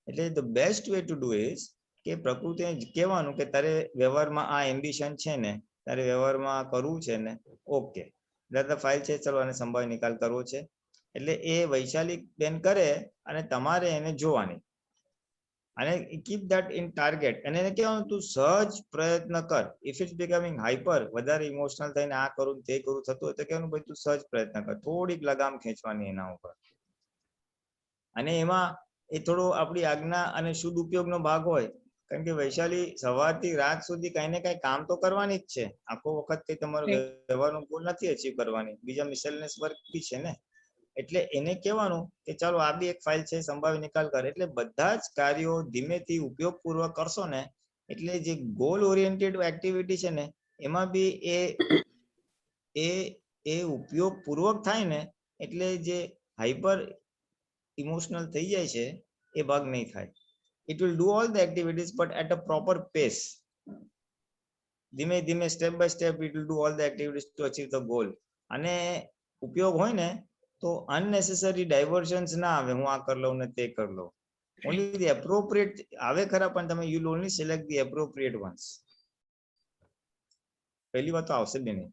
S2: એટલે the best way to do is કે પ્રકૃતિને કહેવાનું કે તારે વ્યવહારમાં આ એમ્બિશન છે ને, તારે વ્યવહારમાં કરવું છે ને, ઓકે દાદા ફાઇલ છે, ચલો અને સંભાવી નિકાલ કરવો છે. એટલે એ વૈશાલિક બેન કરે અને તમારે એને જોવાની, અને કીપ ધેટ ઇન ટાર્ગેટ. અને એને કહેવાનું તું સહજ પ્રયત્ન કર. ઇફ ઇટ્સ બીકમિંગ હાઈપર, વધારે ઇમોશનલ થઈને આ કરું તે કરું થતું હોય તો કહેવાનું ભાઈ તું સહજ પ્રયત્ન કર, થોડીક લગામ ખેંચવાની એના ઉપર. અને એમાં એ થોડો આપણી આજ્ઞા અને શુદ્ધ ઉપયોગનો ભાગ હોય, કારણ કે વૈશાલી સવારથી રાત સુધી કઈ ને કઈ કામ તો કરવાની જ છે, આખો વખત કઈ તમારો વ્યવહારનો ગોલ નથી અચીવ કરવાની, બીજા મિસેલનેસ વર્ક બી છે ને. એટલે એને કહેવાનું કે ચાલો આ બી એક ફાઇલ છે, સંભાવી નિકાલ કર. એટલે બધા જ કાર્યો ધીમેથી ઉપયોગપૂર્વક કરશો ને એટલે જે ગોલ ઓરિએન્ટેડ એક્ટિવિટી છે ને એમાં બી એ ઉપયોગપૂર્વક થાય ને એટલે જે હાઈપર ઇમોશનલ થઈ જાય છે એ ભાગ નહીં થાય. It will do all the activities but at a proper pace. ધીમે ધીમે step by step it will do all the activities to achieve the goal. અને ઉપયોગ હોય ને તો unnecessary diversions ના આવે, હું આ કરી લઉં ને તે કરી લઉં. Only the appropriate આવે ખરા, પણ તમે you will only select the appropriate ones. પહેલી વાત તો આવશે જ નહીં.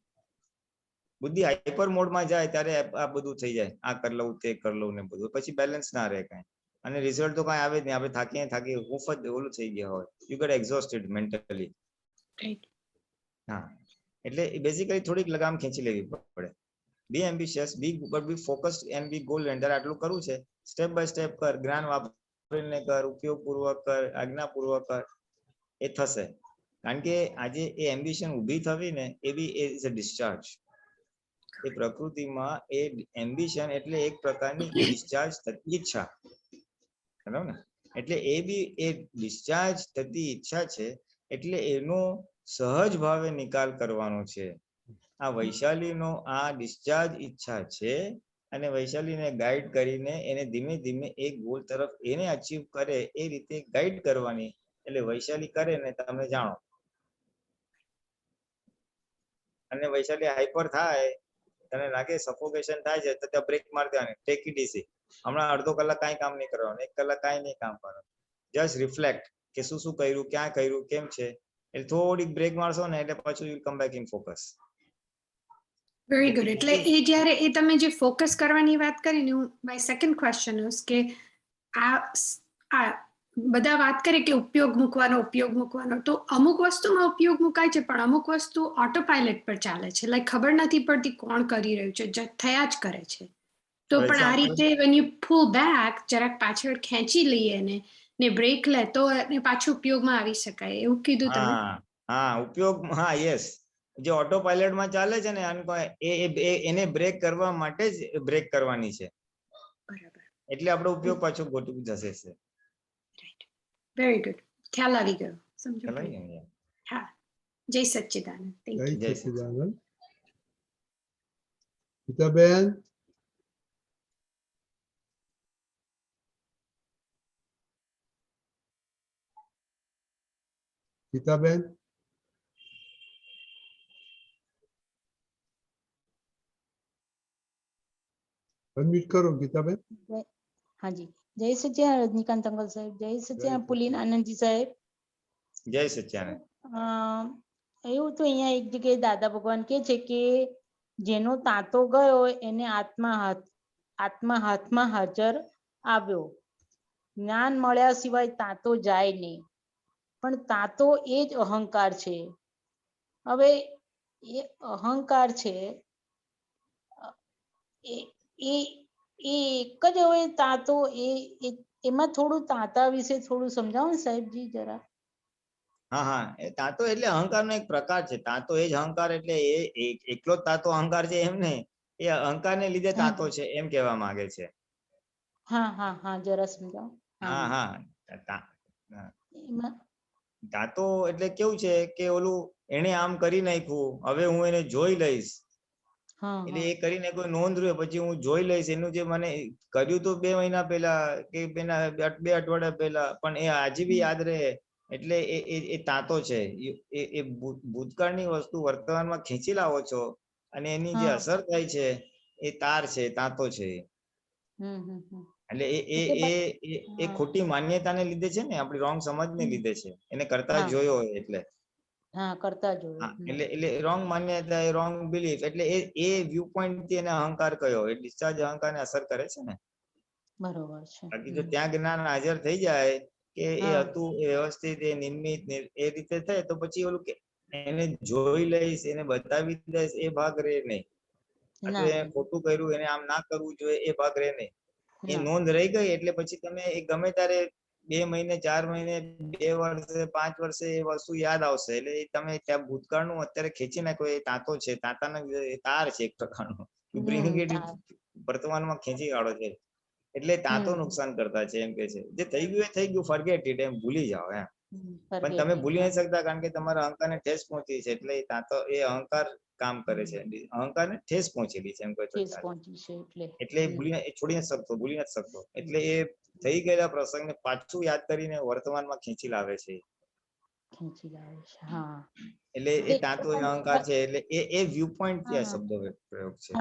S2: બુદ્ધિ હાઈપર મોડમાં જાય ત્યારે આ બધું થઈ જાય, આ કરી લઉં તે કરી લઉં ને બધું, પછી બેલેન્સ ના રહે કાંઈ, અને રિઝલ્ટ તો કાંઈ આવે જ નહીં. આપણે થાકી હુંફ જ ઓલું થઈ ગયા હોય, યુ ગેટ એક્ઝોસ્ટેડ મેન્ટલી. હા, એટલે બેઝિકલી થોડીક લગામ ખેંચી લેવી પડે. Be ambitious, be focused and be goal oriented. આટલું કરવું છે, સ્ટેપ બાય સ્ટેપ કર, જ્ઞાન વાપરીને કર, ઉપયોગપૂર્વક કર, આજ્ઞાપૂર્વક કર, એ થશે. કારણ કે આજે એ એમ્બિશન ઊભી થવી ને એ બી ઇઝ અ ડિસ્ચાર્જ. એ પ્રકૃતિમાં એ એમ્બિશન એટલે એક પ્રકારની ડિસ્ચાર્જ થતી ઈચ્છા, બરાબર ને? એટલે એ બી એ ડિસ્ચાર્જ થતી ઈચ્છા છે, એટલે એનો સહજ ભાવે નિકાલ કરવાનો છે. આ વૈશાલીનો આ ડિસ્ચાર્જ ઈચ્છા છે, અને વૈશાલીને ગાઈડ કરીને એને ધીમે ધીમે એક ગોલ તરફ એને અચીવ કરે એ રીતે ગાઈડ કરવાની. એટલે વૈશાલી કરે ને તમે જાણો, અને વૈશાલી હાઈપર થાય, તને લાગે સફોકેશન થાય છે તો ત્યાં બ્રેક મારી દેવાની, ટેક ઇટ ઇઝી. હમણાં અડધો કલાક કાંઈ કામ નહીં કરવાનું, 1 કલાક કાંઈ નહીં કામ કરવાનું, જસ્ટ રિફ્લેક્ટ કે શું શું કર્યું, ક્યાં કર્યું, કેમ છે. એટલે થોડીક બ્રેક મારશો ને એટલે પાછું you come back in focus.
S14: Very good. એટલે એ જ્યારે એ તમે જે ફોકસ કરવાની વાત કરી ને, હું માય સેકન્ડ ક્વેશ્ચન ઇઝ કે આ બધા વાત કરે કે ઉપયોગ મૂકવાનો, તો અમુક વસ્તુમાં ઉપયોગ મુકાય છે પણ અમુક વસ્તુ ઓટો પાયલટ પર ચાલે છે, લાઈક ખબર નથી પડતી કોણ કરી રહ્યું છે, થયા જ કરે છે. તો પણ આ રીતે when you pull back, જરાક પાછળ ખેંચી લઈએ ને બ્રેક લે તો પાછું ઉપયોગમાં આવી શકાય, એવું કીધું તમે?
S2: હા, ઉપયોગ, હા, યસ. જે ઓટો પાયલટમાં ચાલે છે ને એને બ્રેક કરવા માટે જ બ્રેક કરવાની છે, એટલે આપણો ઉપયોગ પાછો ગોઠવી જશે.
S14: વેરી ગુડ, ખ્યાલ આવી ગયો, સમજો. હા, જય સચ્ચિદાનંદ.
S1: જય સચ્ચિદાનંદ. ગીતાબેન, ગીતાબેન, અનમ્યુટ કરો ગીતાબેન.
S15: हाँ जी, જય સચ્ચિદાનંદ રજનીકાંત અંકલ સાહેબ, જય સચ્ચિદાનંદ પુલિન આનંદજી સાહેબ.
S2: જય સચ્ચિદાનંદ.
S15: એવું તો અહીંયા એક જગ્યાએ દાદા ભગવાન કે છે કે જેનો તાતો ગયો એને આત્મા હાથમાં હાજર આવ્યો. જ્ઞાન મળ્યા સિવાય તાતો જાય નહીં, પણ તાતો એ જ અહંકાર છે. હવે એ અહંકાર છે એ એક જ હવે તાતો એમાં થોડું તાતા વિશે થોડું સમજાવો ને સાહેબજી જરા.
S2: હા, એ તાતો એટલે અહંકારનો એક પ્રકાર છે. તાતો એ જ અહંકાર, એટલે એ એકલો જ તાતો અહંકાર છે એમ નહીં, એ અહંકારને લીધે તાતો છે એમ કહેવા માંગે છે.
S15: હા જરા સમજાવો.
S2: તાતો એટલે કેવું છે કે ઓલું એને આમ કરી નાખ્યું, હવે હું એને જોઈ લઈશ. એટલે એ કરીને કોઈ નોંધ રહ્યો, પછી હું જોઈ લઈશ. એનું જે મને કર્યું તો 2 મહિના પહેલા કે 2 અઠવાડિયા પહેલા, પણ એ આજે બી યાદ રહે. એટલે એ તાતો છે. એ ભૂતકાળની વસ્તુ વર્તમાનમાં ખેંચી લાવો છો, અને એની જે અસર થાય છે એ તાર છે, તાતો છે. એટલે એ ખોટી માન્યતાને લીધે છે ને, આપણી રોંગ સમજને લીધે છે. એને કરતા જોયો હોય એટલે.
S15: કરતા જોયો.
S2: એટલે રોંગ માન્યતા, રોંગ બિલીફ, એટલે એ વ્યૂ પોઈન્ટ થી એને અહંકાર કયો. એ ડિસ્ચાર્જ અહંકાર ને અસર કરે છે ને.
S15: બરોબર છે.
S2: બાકી જો ત્યાં જ્ઞાન હાજર થઈ જાય કે એ હતું, એ વ્યવસ્થિત, એ નિર્મિત, એ રીતે થાય, તો પછી ઓલું કે એને જોઈ લઈશ, એને બતાવી દઈશ, એ ભાગ રહે નહીં. ખોટું કર્યું, એને આમ ના કરવું જોઈએ, એ ભાગ રહે નહીં. એ નોંધ રહી ગઈ એટલે પછી તમે એ ગમે ત્યારે 2 મહિને, 4 મહિને, 2 વર્ષે, 5 વર્ષે એ વસ્તુ યાદ આવશે. એટલે તમે ત્યાં ભૂતકાળનું અત્યારે ખેંચી નાખો, એ તાતો છે. તાતાના તાર છે એક પ્રકારનો, વર્તમાનમાં ખેંચી કાઢો છે. એટલે તાતો નુકસાન કરતા છે એમ કે છે. જે થઈ ગયું એ થઈ ગયું, ફોરગેટ ઇટ, એમ ભૂલી જાઓ એમ. પણ તમે ભૂલી નહીં શકતા, કારણ કે તમારા અહંકારને ઠેસ પહોંચી છે. એટલે તાતો એ અહંકાર કામ કરે છે, અહંકારને ઠેસ પહોંચેલી છે એમ કોઈ. એટલે એ છોડી નથી શકતો, ભૂલી નથી શકતો. એટલે એ થઈ ગયેલા પ્રસંગને પાછું યાદ કરીને વર્તમાનમાં ખેંચી લાવે છે. એટલે એ તાતો અહંકાર છે. એટલે એ વ્યૂ પોઈન્ટ થી આ શબ્દ પ્રયોગ છે.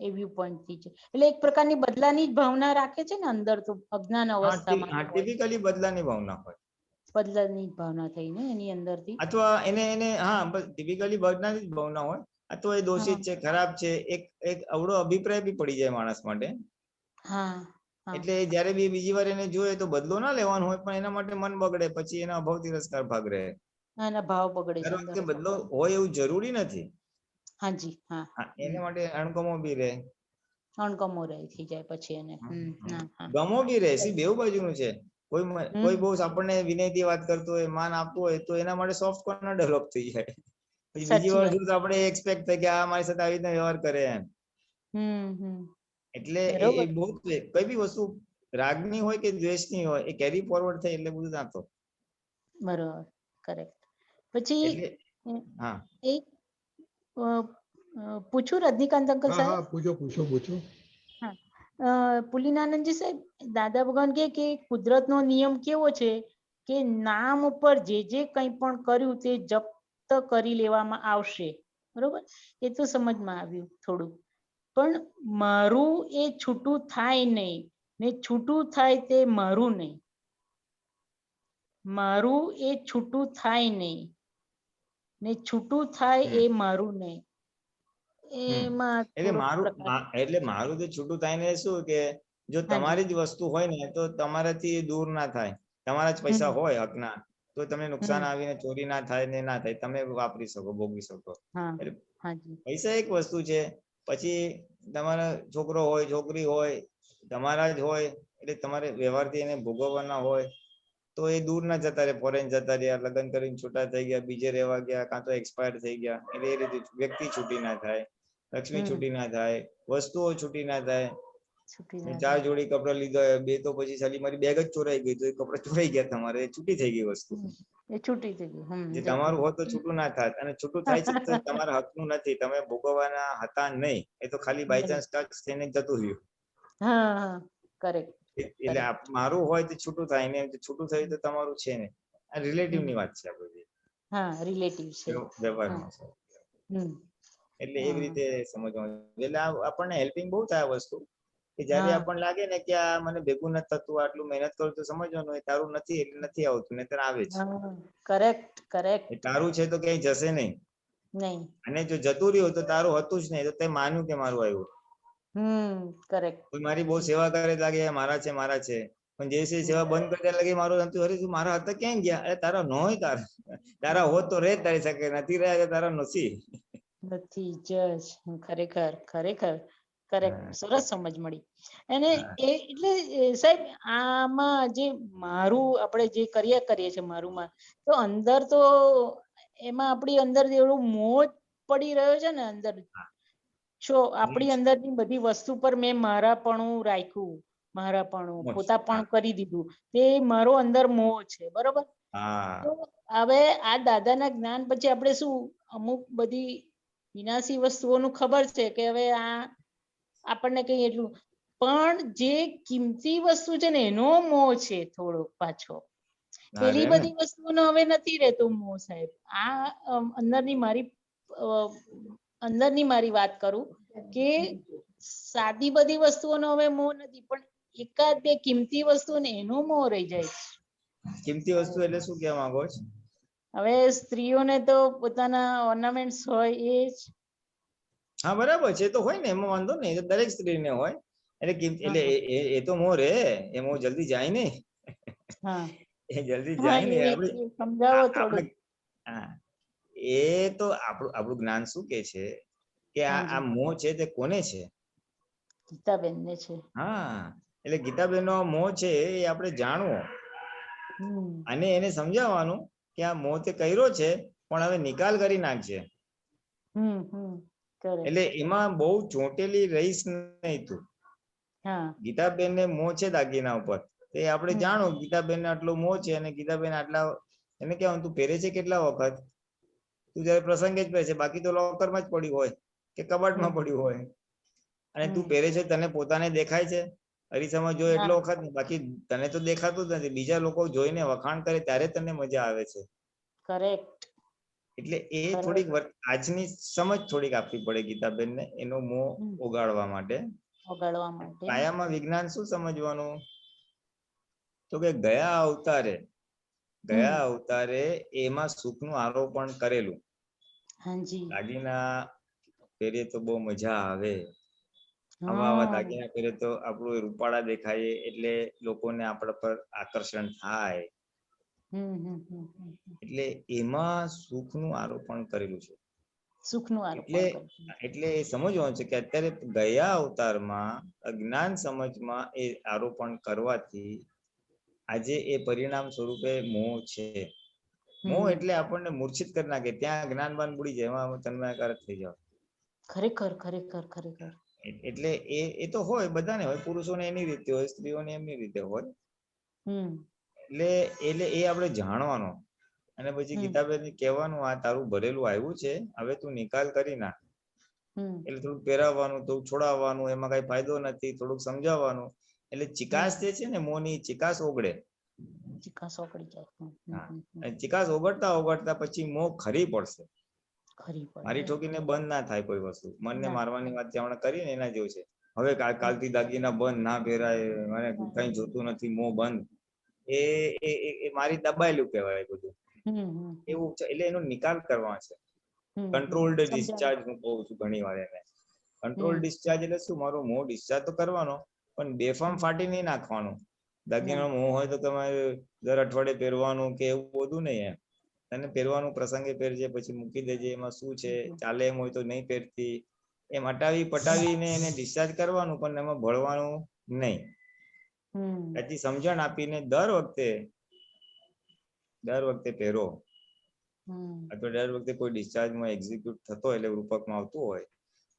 S15: એ વ્યૂ પોઈન્ટ થી છે. એટલે એક પ્રકારની બદલાની જ ભાવના રાખે છે ને અંદર, તો અજ્ઞાન અવસ્થામાં
S2: ટિપિકલી બદલાની ભાવના હોય,
S15: બદલાની ભાવના થઈને એની અંદરથી,
S2: અથવા એને બસ ટિપિકલી બદલાની જ ભાવના હોય, અથવા એ દોષિત છે, ખરાબ છે. એક અવળો અભિપ્રાય બી પડી જાય માણસ માટે. એટલે જયારે બી બીજી વાર એને જોઈએ તો બદલો ના લેવાનો હોય, પણ એના માટે મન બગડે, પછી એના અભાવ તિરસ્કાર ભાગ રહે.
S15: ભાવ બગડે છે.
S2: બદલો હોય એવું જરૂરી નથી.
S15: હાજી.
S2: એના માટે અણગમો બી રહે.
S15: અણગમો રહે થઈ જાય પછી એને.
S2: ગમો બી રહે. બેઉ બાજુનું છે. કોઈ બહુ આપણને વિનયથી વાત કરતો હોય, માન આપતું હોય, તો એના માટે સોફ્ટ કોર્નર ડેવલપ થઈ જાય. પછી બીજી વાર તો આપણે એક્સપેક્ટ થાય કે આ મારી સાથે આવી રીતના વ્યવહાર કરે એમ. એટલે એ બહુ કઈ બી વસ્તુ રાગની હોય કે દ્વેષની હોય, એ કેરી ફોરવર્ડ થાય એટલે બધું નાતો.
S15: બરોબર, કરેક્ટ. પછી એક પૂછું રજનીકાંત અંકલ સાહેબ?
S1: પૂછો.
S15: પુલિનાનંદજી સાહેબ, દાદા ભગવાન કે કુદરતનો નિયમ કેવો છે કે નામ ઉપર જે કંઈ પણ કર્યું તે જપ્ત કરી લેવામાં આવશે. બરોબર, એ તો સમજમાં આવ્યું થોડું. પણ મારું એ છૂટું થાય નહીં, ને છૂટું થાય તે મારું નહીં. મારું એ છૂટું થાય નહીં, ને છૂટું થાય એ મારું નહીં.
S2: એટલે મારું તો છૂટું થાય ને શું કે જો તમારી જ વસ્તુ હોય ને તો તમારાથી દૂર ના થાય. તમારા જ પૈસા હોય હકના, તો તમને નુકસાન આવીને ચોરી ના થાય ને ના થાય, તમે વાપરી શકો, ભોગવી શકો. પૈસા એક વસ્તુ છે. પછી તમારો છોકરો હોય, છોકરી હોય, તમારા જ હોય, એટલે તમારે વ્યવહારથી એને ભોગવવાના હોય, તો એ દૂર ના જતા રહે. ફોરેન જતા રહ્યા, લગ્ન કરીને છૂટા થઈ ગયા, બીજે રહેવા ગયા, કાં તો એક્સપાયર થઈ ગયા. એટલે એ રીતે વ્યક્તિ છૂટી ના થાય, લક્ષ્મી છૂટી ના થાય, વસ્તુઓ છૂટી ના થાય. 4 જોડી કપડા લીધા, 2 તો પછી સાલી મારી બેગ જ ચોરાઈ ગઈ, તો એ કપડા ચોરાઈ ગયા તમારે, છૂટી થઈ ગઈ વસ્તુ.
S15: એ છૂટી થઈ ગઈ.
S2: જે તમારું હોત તો છૂટું ના થાય, અને છૂટું થાય છે તો તમારા હકનું નથી, તમે ભોગવવાના હતા નહીં. એ તો ખાલી બાય ચાન્સ ટચ થઈને જતું રહ્યું. એટલે મારું હોય તો છૂટું થાય ને, છૂટું થયું તો તમારું છે ને. આ રિલેટિવ ની વાત છે આ બધી.
S15: રિલેટિવ છે
S2: વ્યવહારમાં. એટલે એવી રીતે સમજવાનું. એટલે આપણને હેલ્પિંગ બહુ થાય આ વસ્તુ. કે જયારે
S15: હા.
S2: આપણને લાગે ને કે આ મને ભેગું નથી થતું, આટલું મહેનત કરું તો સમજવાનું એ તારું નથી એટલે નથી આવતું, નહીતર આવે જ.
S15: કરેક્ટ કરેક્ટ
S2: એ તારું છે તો ક્યાંય જશે નહીં.
S15: નહીં.
S2: અને જો જતું રહ્યું તો તારું હતું જ નહીં, તો તે માન્યું કે મારું આવ્યું.
S15: કરેક્ટ.
S2: કોઈ મારી બહુ સેવા કરે લાગે મારા છે મારા છે, પણ જે છે સેવા બંધ કરી દે લાગે મારું નથી. અરે તું મારા હતા ક્યાં ગયા? અરે તારા ન હોય, તારા હોત તો રે તારી શકે, નથી રહ્યા તો તારા નથી.
S15: નથી જ. ખરેખર ખરેખર કરેક્ટ. સરસ સમજ મળી. અને એ એટલે સાહેબ આમાં જે મારું આપણે જે કરીએ છીએ મારું તો અંદર તો એમાં આપણી અંદર એવડું મોહ પડી રહ્યો છે ને અંદર. જો આપણી અંદરની બધી વસ્તુ પર મેં મારાપણું રાખ્યું, મારાપણું પોતાપણું કરી દીધું, તે મારો અંદર મોહ છે. બરોબર. તો હવે આ દાદાના જ્ઞાન પછી આપણે શું અમુક બધી વિનાશી વસ્તુઓનું ખબર છે કે હવે આ આપણને કઈ એટલું, પણ જે કિંમતી વસ્તુ છે ને એનો મોહ છે થોડો પાછો. પેલી બધી વસ્તુનો હવે નથી રહેતો મોહ સાહેબ. આ અંદરની મારી વાત કરું કે સાદી બધી વસ્તુઓનો હવે મોહ નથી, પણ એકાદ બે કિંમતી વસ્તુ ને એનો મોહ રહી જાય છે.
S2: કિંમતી વસ્તુ એટલે શું કહેવા માંગો છો?
S15: હવે સ્ત્રીઓને તો પોતાના ઓર્નામેન્ટ્સ હોય એ જ.
S2: હા બરાબર છે, તો હોય ને, એમાં વાંધો નહીં, દરેક સ્ત્રીને હોય. એટલે એ તો મોહ રે, એ મોહ જલ્દી જાય નહીં. એ જલ્દી જાય ને.
S15: સમજાવો થોડું.
S2: હા, એ તો આપણું જ્ઞાન શું કે છે કે આ મોહ છે તે કોને છે?
S15: ગીતાબેન ને છે.
S2: હા, એટલે ગીતાબેન નો મોહ છે એ આપણે જાણવો અને એને સમજાવવાનું કે આ મોહ તે કર્યો છે પણ હવે નિકાલ કરી નાખજે. એટલે એમાં બહુ ચોંટેલી રહીશ નહીં તું. ગીતાબેન ને મોહ છે દાગીના ઉપર, એ આપણે જાણો ગીતાબેન ને આટલો મોહ છે અને ગીતાબેન આટલા, એને કહેવાનું તું પહેરે છે કેટલા વખત? તું જયારે પ્રસંગે જ પહેરે છે, બાકી તો લોકરમાં જ પડ્યું હોય કે કબાટમાં પડ્યું હોય. અને તું પહેરે છે તને પોતાને દેખાય છે અરીસામાં જો એટલો વખત, બાકી તને તો દેખાતું જ નથી. બીજા લોકો જોઈને વખાણ કરે ત્યારે તને મજા આવે છે.
S15: કરેક્ટ.
S2: એટલે એ થોડીક આજની સમજ થોડીક આપવી પડે ગીતાબેન ને એનો મોહ ઓગાળવા માટે. પાયામાં વિજ્ઞાન શું સમજવાનું? તો કે ગયા અવતારે એમાં સુખનું આરોપણ કરેલું. દાગીના પહેરે તો બહુ મજા આવે, આવા દાગીના પહેરે તો આપણું રૂપાળા દેખાય એટલે લોકોને આપણા પર આકર્ષણ થાય. એટલે એમાં સુખનું આરોપણ કરેલું છે. એટલે એ સમજવાનું છે કે અત્યારે ગયા અવતારમાં અજ્ઞાન સમજમાં એ આરોપણ કરવાથી આજે એ પરિણામ સ્વરૂપે મોહ છે. મોહ એટલે આપણને મૂર્છિત કરી નાખે, ત્યાં જ્ઞાનબાન બુડી જાય, એમાં તન્માયકારક થઈ જાવ.
S15: ખરેખર ખરેખર ખરેખર.
S2: એટલે એ તો હોય, બધાને હોય, પુરુષોને એની રીતે હોય, સ્ત્રીઓને એમની રીતે હોય. એટલે એ આપણે જાણવાનું. અને પછી ગીતાબેન કહેવાનું આ તારું ભરેલું આવ્યું છે, હવે તું નિકાલ કરી નાખ. એટલે થોડુંક પહેરાવવાનું, થોડુંક છોડાવવાનું, એમાં કઈ ફાયદો નથી, થોડુંક સમજાવવાનું. એટલે ચિકાસ જે છે ને મોહની, ચિકાસ ઓગળે. ચિકાસ ઓગળતા ઓગળતા પછી મોહ ખરી પડશે. મારી ઠોકીને બંધ ના થાય કોઈ વસ્તુ. મનને મારવાની વાત હમણાં કરીને એના જેવું છે. હવે કાલથી દાગીના બંધ ના પહેરાય, મને કઈ જોતું નથી, મોહ બંધ. એ મારી દબાયેલું કહેવાય બધું. એવું છે, એટલે એનો નિકાલ કરવા છે. કંટ્રોલ્ડ ડિસ્ચાર્જ હું કહું છું ઘણી વાર એને. કંટ્રોલ ડિસ્ચાર્જ એટલે શું? મારો મોહ ડિસ્ચાર્જ તો કરવાનો, પણ બેફામ ફાટી નહીં નાખવાનું. દાગીનો મોહ હોય તો તમારે દર અઠવાડિયે પહેરવાનું કે એવું બધું નહીં. એમ તને પહેરવાનું પ્રસંગે પહેરજે, પછી મૂકી દેજે. એમાં શું છે, ચાલે એમ હોય તો નહીં પહેરતી, એમ હટાવી પટાવીને એને ડિસ્ચાર્જ કરવાનું, પણ એમાં ભળવાનું નહીં. પછી સમજણ આપીને દર વખતે પહેરો. અથવા દર વખતે કોઈ ડિસ્ચાર્જમાં એક્ઝિક્યુટ થતો એટલે રૂપકમાં આવતું હોય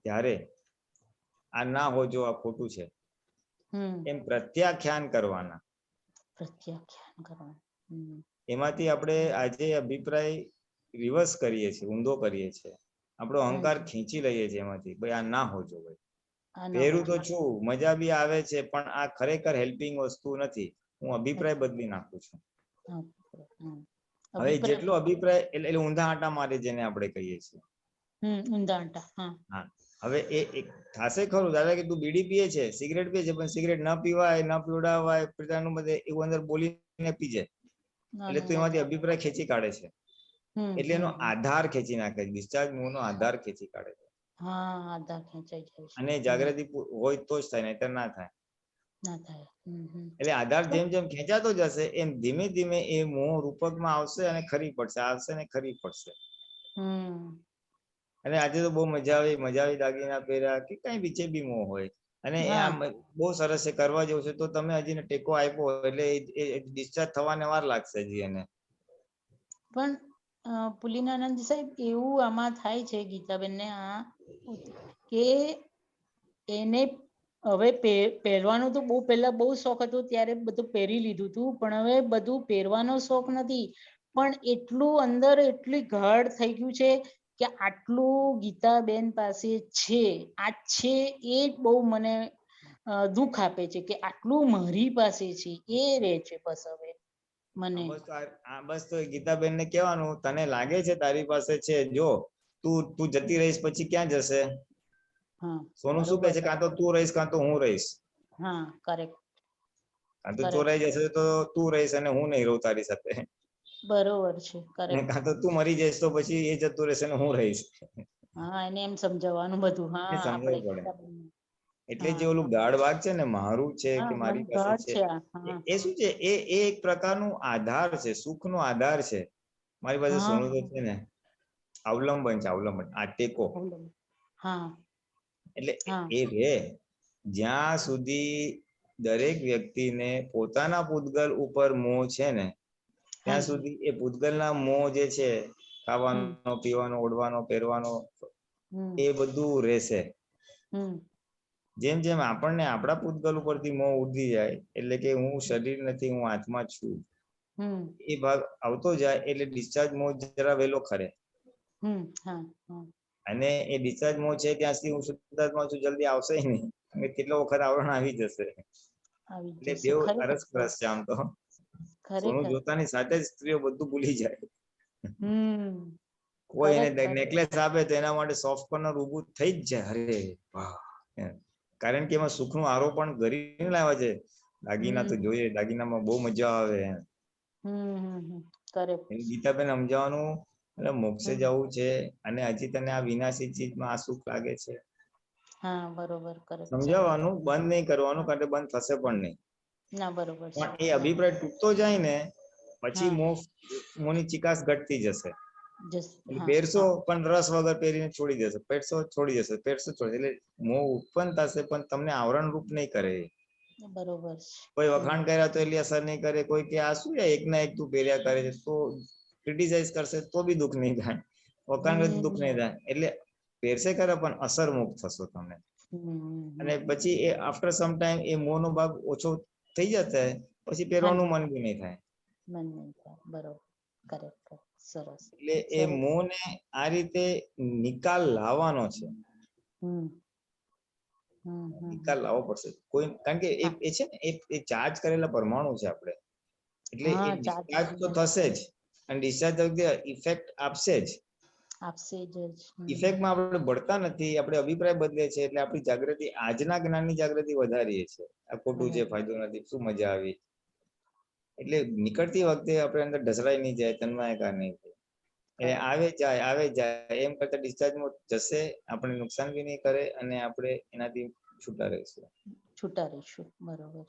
S2: ત્યારે આ ના હો જો આ ખોટું છે એમ પ્રત્યાખ્યાન કરવાના. એમાંથી આપણે આજે અભિપ્રાય રિવર્સ કરીએ છીએ, ઊંધો કરીએ છીએ. આપણો અહંકાર ખેંચી લઈએ છીએ એમાંથી, ભાઈ આ ના હોજો, ભાઈ પહેરું તો છું, મજા બી આવે છે, પણ આ ખરેખર હેલ્પિંગ વસ્તુ નથી. હું અભિપ્રાય બદલી નાખું છું. હવે જેટલો અભિપ્રાય એટલે ઊંધા આંટા મારે જેને આપણે કહીએ છીએ.
S15: ઊંધા આંટા.
S2: હા, હવે એ થાશે ખરું દાદા કે તું બીડી પીએ છે, સિગરેટ પીએ છે, પણ સિગરેટ ન પીવાય, ન પીવડાવાય, પિતાનું બધે એવું અંદર બોલીને પી જાય, એટલે તું એમાંથી અભિપ્રાય ખેંચી કાઢે છે, એટલે એનો આધાર ખેંચી નાખે છે, ડિસ્ચાર્જ મોહનો આધાર ખેંચી કાઢે છે.
S15: હા, આધાર ખેંચાઈ જાય છે.
S2: અને જાગૃતિ હોય તો જ થાય, નહીતર ના થાય.
S15: ના થાય.
S2: એટલે આધાર જેમ જેમ ખેંચાતો જશે એમ ધીમે ધીમે એ મોહ રૂપકમાં આવશે અને ખરી પડશે, આવશે ને ખરી પડશે. અને આજે તો બહુ મજા આવી દાગીના પહેર્યા કે કઈ બીચે બી મોહ હોય, અને એ આમ બહુ સરસ છે, કરવા જેવું છે. તો તમે હજી ટેકો આપ્યો એટલે એ ડિસ્ચાર્જ થવાને વાર લાગશે હજી એને.
S15: પણ પુલિનાનંદ સાહેબ એવું આમાં થાય છે ગીતાબેન ને કે એને હવે પહેરવાનો તો બહુ પહેલા બહુ શોખ હતો, ત્યારે બધું પહેરી લીધું હતું, પણ હવે બધું પહેરવાનો શોખ નથી, પણ એટલું અંદર એટલી ગાઢ થઈ ગયું છે કે આટલું ગીતાબેન પાસે છે, આ છે એ જ બહુ મને દુઃખ આપે છે કે આટલું મારી પાસે છે, એ રે છે બસ હવે મને.
S2: બસ તો ગીતાબેન ને કહેવાનું, તને લાગે છે તારી પાસે છે, જો તું જતી રહીશ પછી ક્યાં જશે? સોનું શું કહે છે, કાં તો તું રહીશ કાં તો હું રહીશ.
S15: હા, કરેક્ટ.
S2: કાં તો ચોરાઈ જશે તો તું રહીશ અને હું નહીં રહું તારી સાથે.
S15: બરોબર છે, કરેક્ટ.
S2: કાં તો તું મરી જઈશ તો પછી એ જતું રહેશે ને હું રહીશ.
S15: હા, એને એમ સમજાવવાનું બધું. હા, આપણે
S2: એટલે જે ઓલું ગાઢ ભાગ છે ને, મારું છે કે મારી પાસે છે, એ શું છે, એ એક પ્રકારનું આધાર છે, સુખનો આધાર છે. મારી પાસે સોનું તો છે ને, અવલંબન છે, અવલંબન, આ ટેકો. એટલે એ રે જ્યાં સુધી દરેક વ્યક્તિને પોતાના પૂતગલ ઉપર મોહ છે ને, ત્યાં સુધી એ પૂતગલના મોહ જે છે, ખાવાનો, પીવાનો, ઓઢવાનો, પહેરવાનો, એ બધું રહેશે. જેમ જેમ આપણને આપણા પૂતગલ ઉપરથી મોહ ઉડી જાય, એટલે કે હું શરીર નથી, હું આત્મા છું, એ ભાગ આવતો જાય, એટલે ડિસ્ચાર્જ મોહ જરા વહેલો ખરે. અને એ ડિસ્ચાર્જ મોહ છે ત્યાં સુધી હું શુદ્ધાત્મા છું, જલ્દી આવશે નહીં, કેટલો વખત આવરણ આવી જશે. એટલે બેવ અરસ છે આમ તો. સોનું જોતાની સાથે જ સ્ત્રીઓ બધું ભૂલી જાય. કોઈ એને નેકલેસ આપે તો એના માટે સોફ્ટ કોર્નર ઊભું થઈ જ જાય, અરે વાહ, કારણ કે એમાં સુખનું આરોપણ કરીને લાવ્યા છે. દાગીના તો જોઈએ, દાગીનામાં બહુ મજા આવે. ગીતાબેન સમજાવવાનું, એટલે મોક્ષે જવું છે અને હજી તને આ વિનાશી ચીજમાં આ સુખ લાગે છે.
S15: હા, બરોબર.
S2: સમજાવવાનું, બંધ નહીં કરવાનું, કારણ કે બંધ થશે પણ નહીં.
S15: ના, બરોબર.
S2: પણ એ અભિપ્રાય તૂટતો જાય ને પછી મોહની ચિકાસ ઘટતી જશે. પહેરશો પણ રસ વગર પહેરીને છોડી દેશે, પહેરશો છોડી જશે, પહેરશો છોડી, એટલે મોહ ઉત્પન્ન થશે પણ તમને આવરણ રૂપ નહીં કરે.
S15: બરોબર.
S2: કોઈ વખાણ કર્યા તો એટલી અસર નહીં કરે, કોઈ કે આ શું એક ના એક તું પહેર્યા કરે છે, તો ક્રિટિસાઇઝ કરશે તો બી દુઃખ નહીં થાય, વખાણ કરે તો દુઃખ નહીં થાય. એટલે પહેરશે કરે પણ અસર મુક્ત થશો તમે. અને પછી એ આફ્ટર સમ ટાઈમ એ મોહ નો ભાગ ઓછો થઈ જશે, પછી પહેરવાનું મન બી નહીં થાય.
S15: બરોબર, કરેક્ટ, સરસ.
S2: એટલે એ મોહ ને આ રીતે નિકાલ લાવવાનો છે. નિકાલ લાવવો પડશે કોઈ, કારણ કે એ છે ને એ ચાર્જ કરેલા પરમાણુ છે આપણે, એટલે એ ડિસ્ચાર્જ તો થશે જ, અને ડિસ્ચાર્જ વખતે ઇફેક્ટ આપશે જ. ઇફેક્ટમાં આપણે ભળતા નથી, આપણે અભિપ્રાય બદલે છે, એટલે આપણી જાગૃતિ, આજના જ્ઞાનની જાગૃતિ વધારીએ છે. આ ખોટું છે, ફાયદો નથી, શું મજા આવી. એટલે નીકળતી વખતે આપણે અંદર ઢસડાઈ નહીં જાય, તન્માયકાર નહીં થાય. એટલે આવે જાય એમ કરતા ડિસ્ચાર્જમાં જશે, આપણે નુકસાન બી નહીં કરે, અને આપણે એનાથી છૂટા રહીશું.
S15: બરોબર.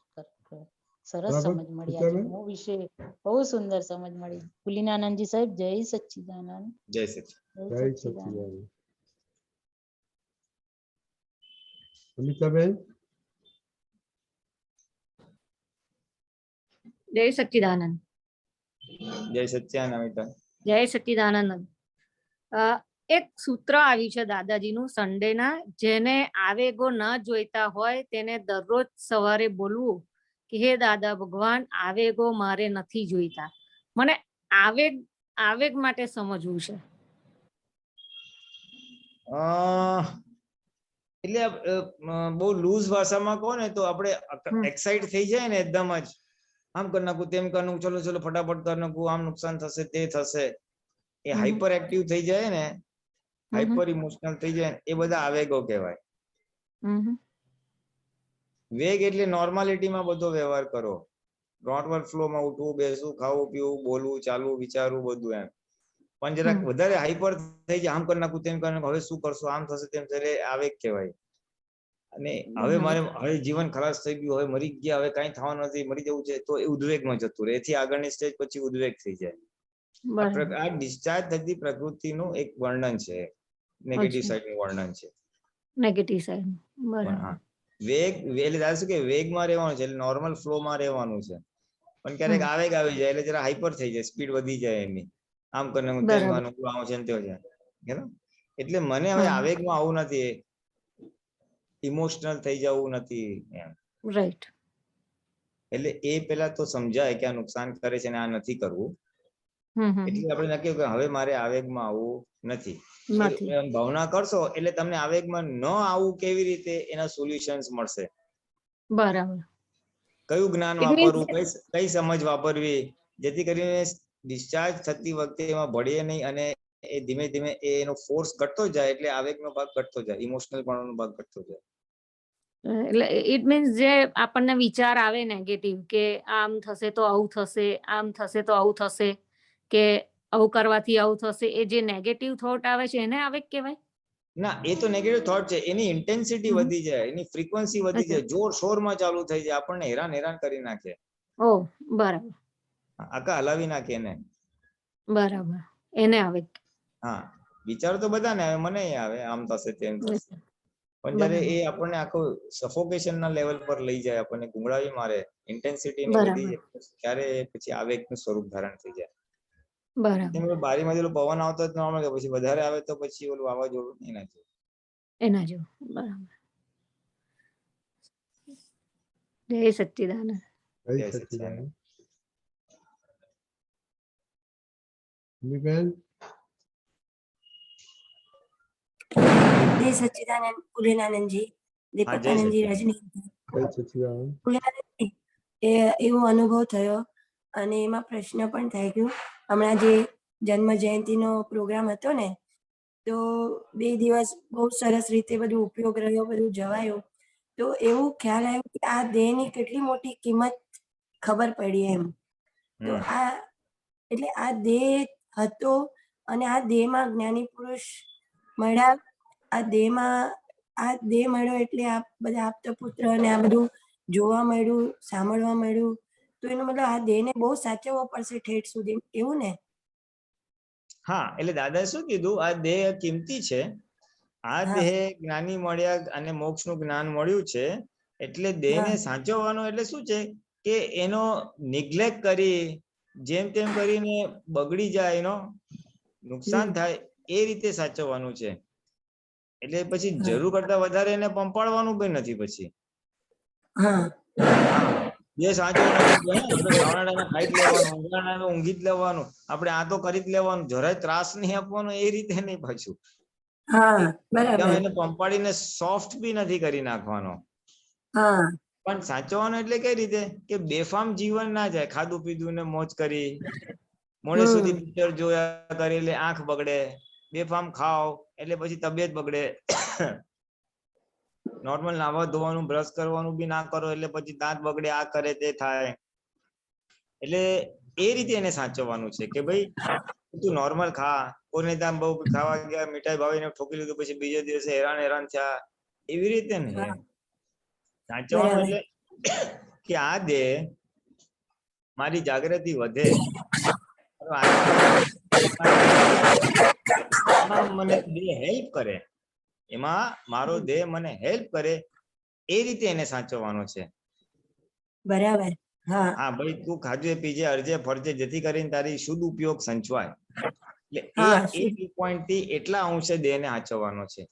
S15: સરસ સમજ મળી, આજે મોહ વિશે બહુ સુંદર સમજ મળી. પુલિનાનંદજી સાહેબ, જય સચ્ચિદાનંદ.
S2: જય સચ્ચિદાનંદ.
S1: અમિતાબેન.
S16: જય સચ્ચિદાનંદ.
S2: જય સચ્ચિદાનંદ અમિતા.
S16: જય સચ્ચિદાનંદ. એક સૂત્ર આવ્યું છે દાદાજીનું સન્ડેના, જેને આવેગો ન જોઈતા હોય તેને દરરોજ સવારે બોલવું કે હે દાદા ભગવાન, આવેગો મારે નથી જોઈતા. મને આવેગ માટે સમજવું છે.
S2: એટલે બહુ લૂઝ ભાષામાં કહો ને તો આપણે એક્સાઇટ થઈ જાય ને એકદમ જ, આમ કરી નાખું, તેમ કરી નાખું, ચલો ચલો ફટાફટ કરી નાખું, આમ નુકસાન થશે, તે થશે, એ હાઈપર એક્ટિવ થઈ જાય ને, હાઈપર ઇમોશનલ થઈ જાય એ બધા આવેગો કહેવાય. વેગ એટલે નોર્માલિટીમાં બધો વ્યવહાર કરો, નોર્મલ ફ્લોમાં ઉઠવું, બેસવું, ખાવું, પીવું, બોલવું, ચાલવું, વિચારવું બધું એમ. પણ જરાક વધારે હાઈપર થઈ જાય, આમ કરી નાખું, તેમ કરી નાખું, હવે શું કરશું, આમ થશે, તેમ થશે, આવેગ કહેવાય. અને હવે જીવન ખલાસ થઈ ગયું, હવે મરી ગયા, હવે કઈ થવાનું નથી, મરી જવું છે, તો એ ઉદ્વેગમાં જતું રહે. એથી આગળની સ્ટેજ પછી ઉદ્વેગ થઈ જાય. આ ડિસ્ચાર્જ થતી પ્રકૃતિનું એક વર્ણન છે, નેગેટિવ સાઈડનું વર્ણન છે.
S16: નેગેટિવ સાઈડ બરાબર.
S2: વેગ એટલે દાદા શું કે વેગમાં રહેવાનું છે, એટલે નોર્મલ ફ્લોમાં રહેવાનું છે. પણ ક્યારેક આવેગ આવી જાય એટલે જરા હાઈપર થઈ જાય, સ્પીડ વધી જાય એની, આમ કરીને હું તેમ માનું આવું છે ને તેવું છે. એટલે મને હવે આવેગમાં આવું નથી, ઇમોશનલ થઈ જવું નથી એમ.
S16: રાઈટ.
S2: એટલે એ પેલા તો સમજાય કે આ નુકસાન કરે છે ને આ નથી કરવું. એટલે આપણે નક્કી કે હવે મારે આવેગમાં આવવું નથી. ભાવના કરશો એટલે તમને આવેગમાં ન આવવું કેવી રીતે એના સોલ્યુશન્સ મળશે.
S16: બરાબર.
S2: કયું જ્ઞાન વાપરવું, કઈ સમજ વાપરવી, જેથી કરીને ડિસ્ચાર્જ થતી વખતે એમાં ભળીએ નહીં અને એ ધીમે ધીમે એનો ફોર્સ ઘટતો જાય, એટલે આવેગનો ભાગ ઘટતો જાય, ઇમોશનલ પણનો ભાગ ઘટતો જાય.
S16: એટલે ઇટ મીન્સ જે આપણને વિચાર આવે નેગેટિવ કે આમ થશે તો આવું થશે, આમ થશે તો આવું થશે, કે આવું કરવાથી આવું થશે, એ જે નેગેટિવ થોટ આવે છે એને આવેગ કહેવાય?
S2: ના, એ તો નેગેટિવ થોટ છે, એની ઇન્ટેન્સિટી વધી જાય, એની ફ્રીક્વન્સી વધી જાય, જોર શોરમાં ચાલુ થઈ જાય, આપણને હેરાન કરી નાખે.
S16: ઓહ બરાબર.
S2: આખા હલાવી નાખે એને.
S16: બરાબર, એને આવેગ.
S2: હા, વિચારો તો બધાને આવે, મને આવે, આમ થશે તેમ થશે. પણ જયારે એ આપણને આખો સફોકેશન ના લેવલ પર લઈ જાય, આપણને ગુંગળાવી મારે, ઇન્ટેન્સિટી ની વધી જાય, ત્યારે પછી આવેગનું સ્વરૂપ ધારણ થઈ જાય.
S16: બરાબર.
S2: બારીમાંથી ઓલું પવન આવતો જ નોર્મલ, કે પછી વધારે આવે તો પછી ઓલું વાવાઝોડું
S16: એના જેવું. બરાબર. જય સચ્ચિદાનંદ.
S1: જય સચ્ચિદાનંદ. બેન
S17: जय सच्चिदानंद पुलेनानंदजी, दीपकानंदजी, रजनी. पुलेनानंदजी, એવો અનુભવ થયો અને એમાં પ્રશ્ન પણ થઈ ગયો. હમણાં જે જન્મ જયંતિનો પ્રોગ્રામ હતો ને, તો 2 દિવસ બહુ સરસ રીતે બધું ઉપયોગ રહ્યો, બધું જવાયું. તો એવું ખ્યાલ આવ્યો કે આ દેહની કેટલી મોટી કિંમત ખબર પડી એમ. તો આ એટલે આ દેહ હતો અને આ દેહમાં જ્ઞાની પુરુષ મળ્યા, આ દેહ મળ્યો એટલે આ બધા આપતા પુત્ર અને આ બધું જોવા મળ્યું, સાંભળવા મળ્યું. તો એનો મતલબ આ દેહને બહુ સાચવવો પડશે ઠેઠ સુધી, એવું ને?
S2: હા, એટલે દાદાએ શું કીધું, આ દેહ કિંમતી છે, આ દેહ જ્ઞાની મળ્યા અને મોક્ષનું જ્ઞાન મળ્યું છે, એટલે દેહને સાચવવાનો એટલે શું છે કે એનો નિગ્લેક્ટ કરી જેમ તેમ કરીને બગડી જાય, એનો નુકસાન થાય એ રીતે સાચવવાનું છે. એટલે પછી જરૂર કરતા વધારે એને પંપાડવાનું પણ નથી. પછી જે સાચવવાનું ખાઈ જ લેવાનું, ઊંઘી જ લેવાનું, આપણે આ તો કરી જ લેવાનું, જરાય ત્રાસ નહીં આપવાનો, એ રીતે નહીં. પાછું એને પંપાડીને સોફ્ટ બી નથી કરી નાખવાનો. પણ સાચવવાનું એટલે કઈ રીતે કે બેફામ જીવન ના જાય, ખાધું પીધું ને મોજ કરી, મોડે સુધી પિક્ચર જોયા કરી એટલે આંખ બગડે, બેફામ ખાવ એટલે પછી તબિયત બગડે, નોર્મલ નાવા ધોવાનું બ્રશ કરવાનું બી ના કરો એટલે પછી દાંત બગડે, આ કરે તે થાય. એટલે એ રીતે એને સાચવવાનું છે કે ભાઈ તું નોર્મલ ખા, કોઈને ત્યાં બહુ ખાવા ગયા, મીઠાઈ ભાવીને ઠોકી લીધું, પછી બીજે દિવસે હેરાન થયા, એવી રીતે નહીં. સાચવવાનું એટલે કે આ દે મારી જાગૃતિ વધે, મને હેલ્પ કરે, એમાં મારો દેહ મને હેલ્પ કરે, એ રીતે એને સાચવવાનો છે.
S17: બરાબર.
S2: હા ભાઈ, તું ખાજે પીજે અરજે ફરજે, જેથી કરીને તારી શુદ્ધ ઉપયોગ સંચવાય. એટલે એ પોઈન્ટ થી એટલા અંશે દેહને સાચવવાનો છે.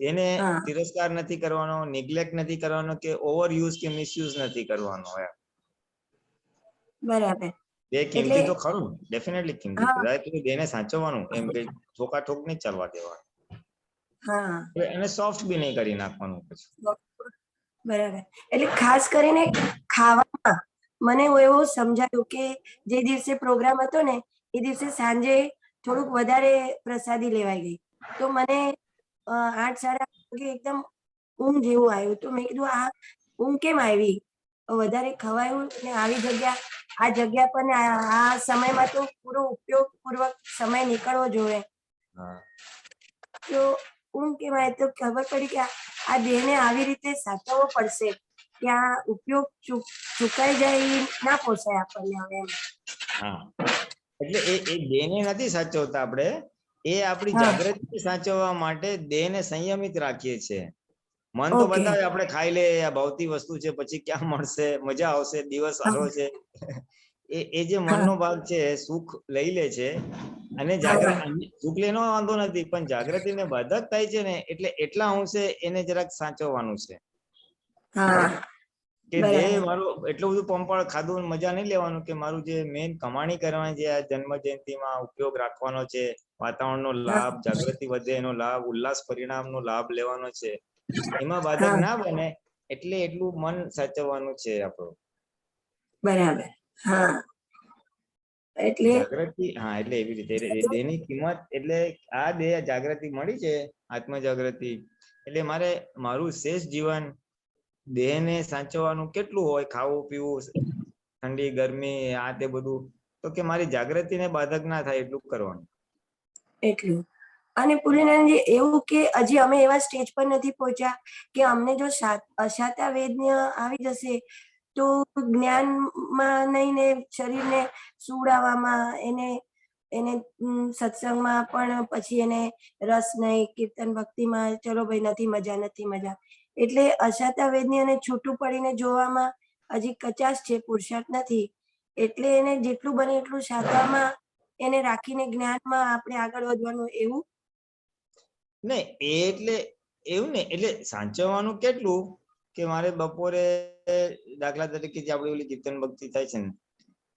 S2: એને તિરસ્કાર નથી કરવાનો, નિગ્લેક્ટ નથી કરવાનો, કે ઓવર યુઝ કે મિસયુઝ નથી કરવાનો.
S17: બરાબર.
S2: એ કિંમતી તો ખરું, ડેફિનેટલી કિંમતી. દેહને સાચવવાનું, એમ કે ઠોકા ઠોક નહીં ચાલવા દેવાનું. એને સોફ્ટ બી નહીં કરી નાખવાનું પછી.
S17: બરાબર. એટલે ખાસ કરીને ખાવામાં મને એવું સમજાયું કે જે દિવસે પ્રોગ્રામ હતો ને, એ દિવસે સાંજે થોડુંક વધારે પ્રસાદી લેવાઈ ગઈ, તો મને 8-8:30 વાગે એકદમ ઊંઘ જેવું આવ્યું. તો મેં કીધું આ ઊંઘ કેમ આવી? વધારે ખવાયું ને આવી આ જગ્યા પર ને આ સમયમાં તો પૂરો ઉપયોગપૂર્વક સમય નીકળવો જોઈએ. તો ઊંઘ કેમ આવી? તો ખબર પડી કે આ દેહને આવી રીતે સાચવવો પડશે કે આ ઉપયોગ ચૂકાઈ જાય એ ના પોસાય આપણને હવે એમ.
S2: હા, એટલે એ દેહને નથી સાચવતા આપણે, એ આપણી જાગૃતિ સાચવવા માટે દેહને સંયમિત રાખીએ છીએ. મન તો બતાવે આપણે ખાઈ લે, આ ભૌતિક વસ્તુ છે, પછી ક્યાં મળશે, મજા આવશે, દિવસ સારો છે. એ જે મનનો ભાગ છે સુખ લઈ લે છે, અને સુખ લેનો વાંધો નથી, પણ જાગૃતિને બાધક થાય છે ને, એટલે એટલા અંશે એને જરાક સાચવવાનું છે કે દેહ મારો એટલું બધું પંપાળ ખાધું મજા નહીં લેવાનું કે મારું જે મેઇન કમાણી કરવાની છે આ જન્મ જયંતિમાં ઉપયોગ રાખવાનો છે, વાતાવરણનો લાભ, જાગૃતિ વધે એનો લાભ, ઉલ્લાસ પરિણામનો લાભ લેવાનો છે, એમાં બાધક ના બને એટલે એટલું મન સાચવવાનું છે આપણું.
S17: બરાબર. હા, એટલે
S2: જાગૃતિ, હા, એટલે એવી રીતે દેહની કિંમત, એટલે આ દેહ જાગૃતિ મળી છે, આત્મ જાગૃતિ, એટલે મારું શેષ જીવન દેહને સાચવવાનું કેટલું હોય, ખાવું પીવું, ઠંડી ગરમી, આ તે બધું, તો કે મારી જાગૃતિને બાધક ના થાય એટલું કરવાનું.
S17: એટલું. અને પુરીનાનજી એવું કે હજી અમે એવા સ્ટેજ પર નથી પહોંચ્યા કે અમને જો અશાતા વેદન્ય આવી જશે તો જ્ઞાનમાં નહીં ને શરીરને સુવડાવવામાં, એને સત્સંગમાં પણ પછી એને રસ નહીં, કીર્તન ભક્તિમાં ચલો ભાઈ નથી મજા. એટલે અશાતા વેદન્યને છૂટું પડીને જોવામાં હજી કચાશ છે, પુરુષાર્થ નથી. એટલે એને જેટલું બને એટલું શાતામાં એને રાખીને જ્ઞાનમાં આપણે આગળ વધવાનું. એવું
S2: નહીં, એટલે એવું ને, એટલે સાચવવાનું કેટલું કે મારે બપોરે દાખલા તરીકે જે આપણે ઓલી કીર્તન ભક્તિ થાય છે ને,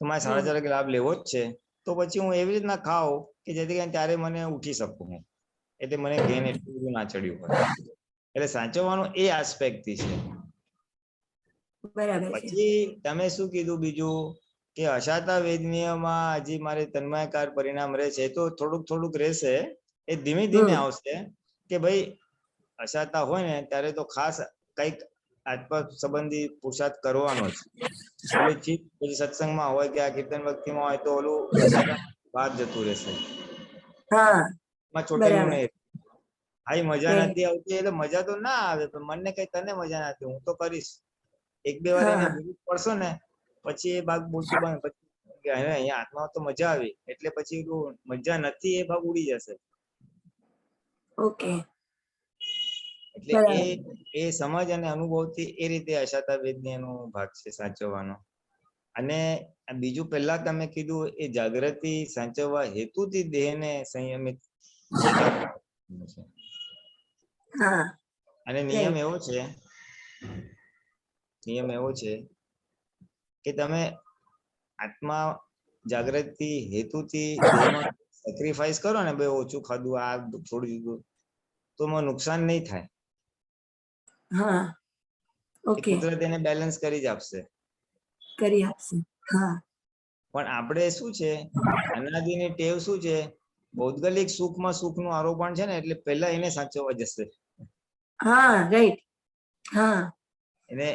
S2: તો મારે 4:30 લાભ લેવો જ છે, તો પછી હું એવી રીતના ખાઉં કે જેથી કરીને ત્યારે મને ઉઠી શકું હું, એટલે મને ઘેન એટલું બધું ના ચડ્યું હોય. એટલે સાચવવાનું એ આસ્પેક્ટ થી છે. પછી તમે શું કીધું બીજું કે અશાતા વેદનીયમાં હજી મારે તન્મયકાર પરિણામ રહે છે, તો થોડુંક રહેશે, એ ધીમે ધીમે આવશે કે ભાઈ અશાતા હોય ને ત્યારે તો ખાસ કઈક આત્મ સંબંધી પુરુષાર્થ કરવાનો જ. પછી સત્સંગમાં હોય કે આ કીર્તન ભક્તિમાં હોય તો ઓલું અશાતા બહાર જતું રહેશે. ચોટેલું નહીં. ભાઈ મજા નથી આવતી એટલે મજા તો ના આવે, પણ મને કઈ તને મજા નથી, હું તો કરીશ. 1-2 વાર એને ભૂલ પડશો ને પછી એ ભાગ બોલતું બંધ, પછી અહીંયા આત્મા તો મજા આવી, એટલે પછી મજા નથી એ ભાગ ઉડી જશે.
S17: ઓકે.
S2: એટલે એ સમજ અને અનુભવથી એ રીતે અશાતા વેદન્યનો ભાગ છે સાચવવાનો. અને બીજું પહેલા તમે કીધું એ જાગૃતિ સાચવવા હેતુથી દેહને સંયમિત. અને નિયમ એવો છે કે તમે આત્મા જાગૃતિ હેતુથી સેક્રિફાઈસ કરો ને, ભાઈ ઓછું ખાધું, આ છોડી દીધું, તો એમાં નુકસાન નહીં થાય. કુદરત એને બેલેન્સ કરી જ આપશે. પણ આપણે શું છે, અનાદિની ટેવ શું છે, ભૌગોલિક સુખમાં સુખનું આરોપણ છે ને, એટલે પહેલા એને સાચવવા જશે.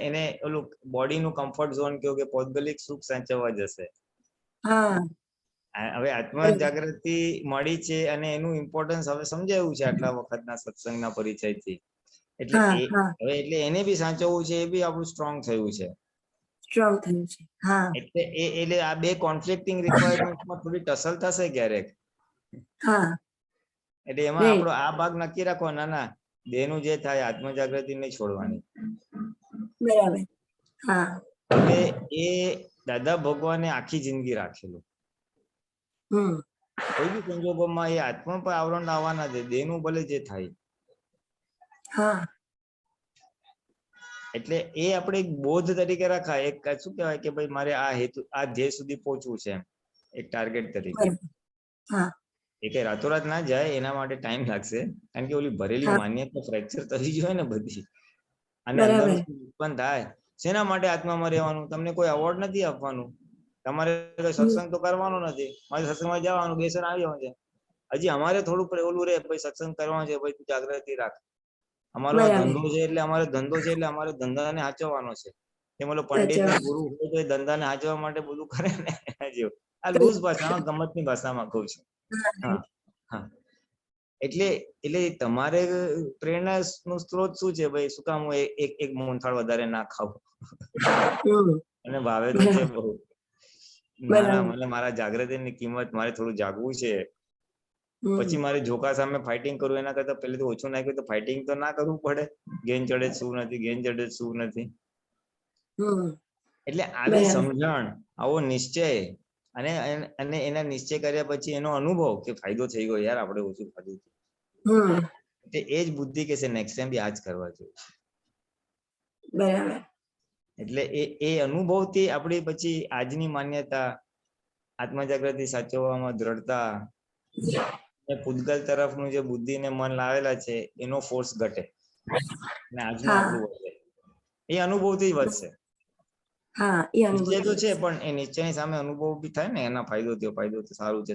S2: એને ઓલું બોડીનું કમ્ફર્ટ ઝોન કહ્યું કે ભૌગોલિક સુખ સાચવવા જશે. હવે આત્મ જાગૃતિ મળી છે અને એનું ઇમ્પોર્ટન્સ હવે સમજાયું છે આટલા વખતના સત્સંગના પરિચયથી. એટલે એને બી સાચવવું છે, એ બી આપણું સ્ટ્રોંગ થયું છે. એટલે આ બે કોન્ફ્લિક્ટિંગ રિક્વાયરમેન્ટમાં થોડી ટસલ થશે ક્યારેક. એટલે એમાં આપણો આ ભાગ નક્કી રાખો, ના દેહનું જે થાય આત્મ જાગૃતિ નહીં છોડવાની.
S17: બરાબર.
S2: એટલે એ દાદા ભગવાને આખી જિંદગી રાખેલું. કોઈ બી સંજોગોમાં એ આત્મા પર આવરણ આવવાના છે, દેહનું ભલે જે થાય. એટલે એ આપણે એક બોધ તરીકે રખાય, એક શું કહેવાય કે ભાઈ મારે આ હેતુ, આ ધ્યેય સુધી પહોંચવું છે, એક ટાર્ગેટ તરીકે. એ કઈ રાતોરાત ના જાય, એના માટે ટાઈમ લાગશે, કારણ કે ઓલી ભરેલી માન્યતા ફ્રેક્ચર થઈ જોઈએ ને બધી, અને અંદર ઉત્પન્ન થાય. શેના માટે આત્મામાં રહેવાનું? તમને કોઈ એવોર્ડ નથી આપવાનું, તમારે સત્સંગ તો કરવાનો નથી, મારે સત્સંગમાં જવાનું, બેસન આવી જવાનું છે, હજી અમારે થોડું ઓલું રે ભાઈ સત્સંગ કરવાનો છે, ભાઈ તું જાગૃતિ રાખ. અમારો આ
S17: બરાબર.
S2: ધંધો છે એટલે અમારે ધંધાને સાચવવાનો છે. એમ ઓલો પંડિત ને ગુરુ હોય તો એ ધંધાને સાચવવા માટે બધું કરે ને એના જેવું. આ લૂઝ ભાષામાં ગમતની ભાષામાં કહું છું. હા હા એટલે તમારે પ્રેરણા નો સ્ત્રોત શું છે ભાઈ? શું કામ હું એક મોહનથાળ વધારે ના ખાવું? અને ભાવે તો છે બહુ. મને મારા જાગૃતિની કિંમત, મારે થોડું જાગવું છે. પછી મારે જોકા સામે ફાઇટિંગ કરવું એના કરતા પહેલે તો ઓછું નાખ્યું તો ફાઇટિંગ તો ના કરવું પડે. ગેન ચડે શું નથી, ગેન ચડે શું નથી. એટલે આવી સમજણ, આવો નિશ્ચય અને એના નિશ્ચય કર્યા પછી એનો અનુભવ કે ફાયદો થઈ ગયો યાર, આપણે ઓછું ખાધું. એ જ બુદ્ધિ કે છે નેક્સ્ટ ટાઈમ બી આ જ કરવા જોઈએ.
S17: બરાબર.
S2: એટલે એ અનુભવથી આપણી પછી આજની માન્યતા, આત્મજાગૃતિ સાચવવામાં દ્રઢતા, પૂતગલ તરફનું જે બુદ્ધિ ને મન લાવેલા છે એનો ફોર્સ ઘટે અને આજનું આપણું વધે. એ અનુભવથી જ વધશે. નિશ્ચય તો છે પણ એ નિશ્ચયની સામે અનુભવ બી થાય ને, એના ફાયદો થયો, સારું છે.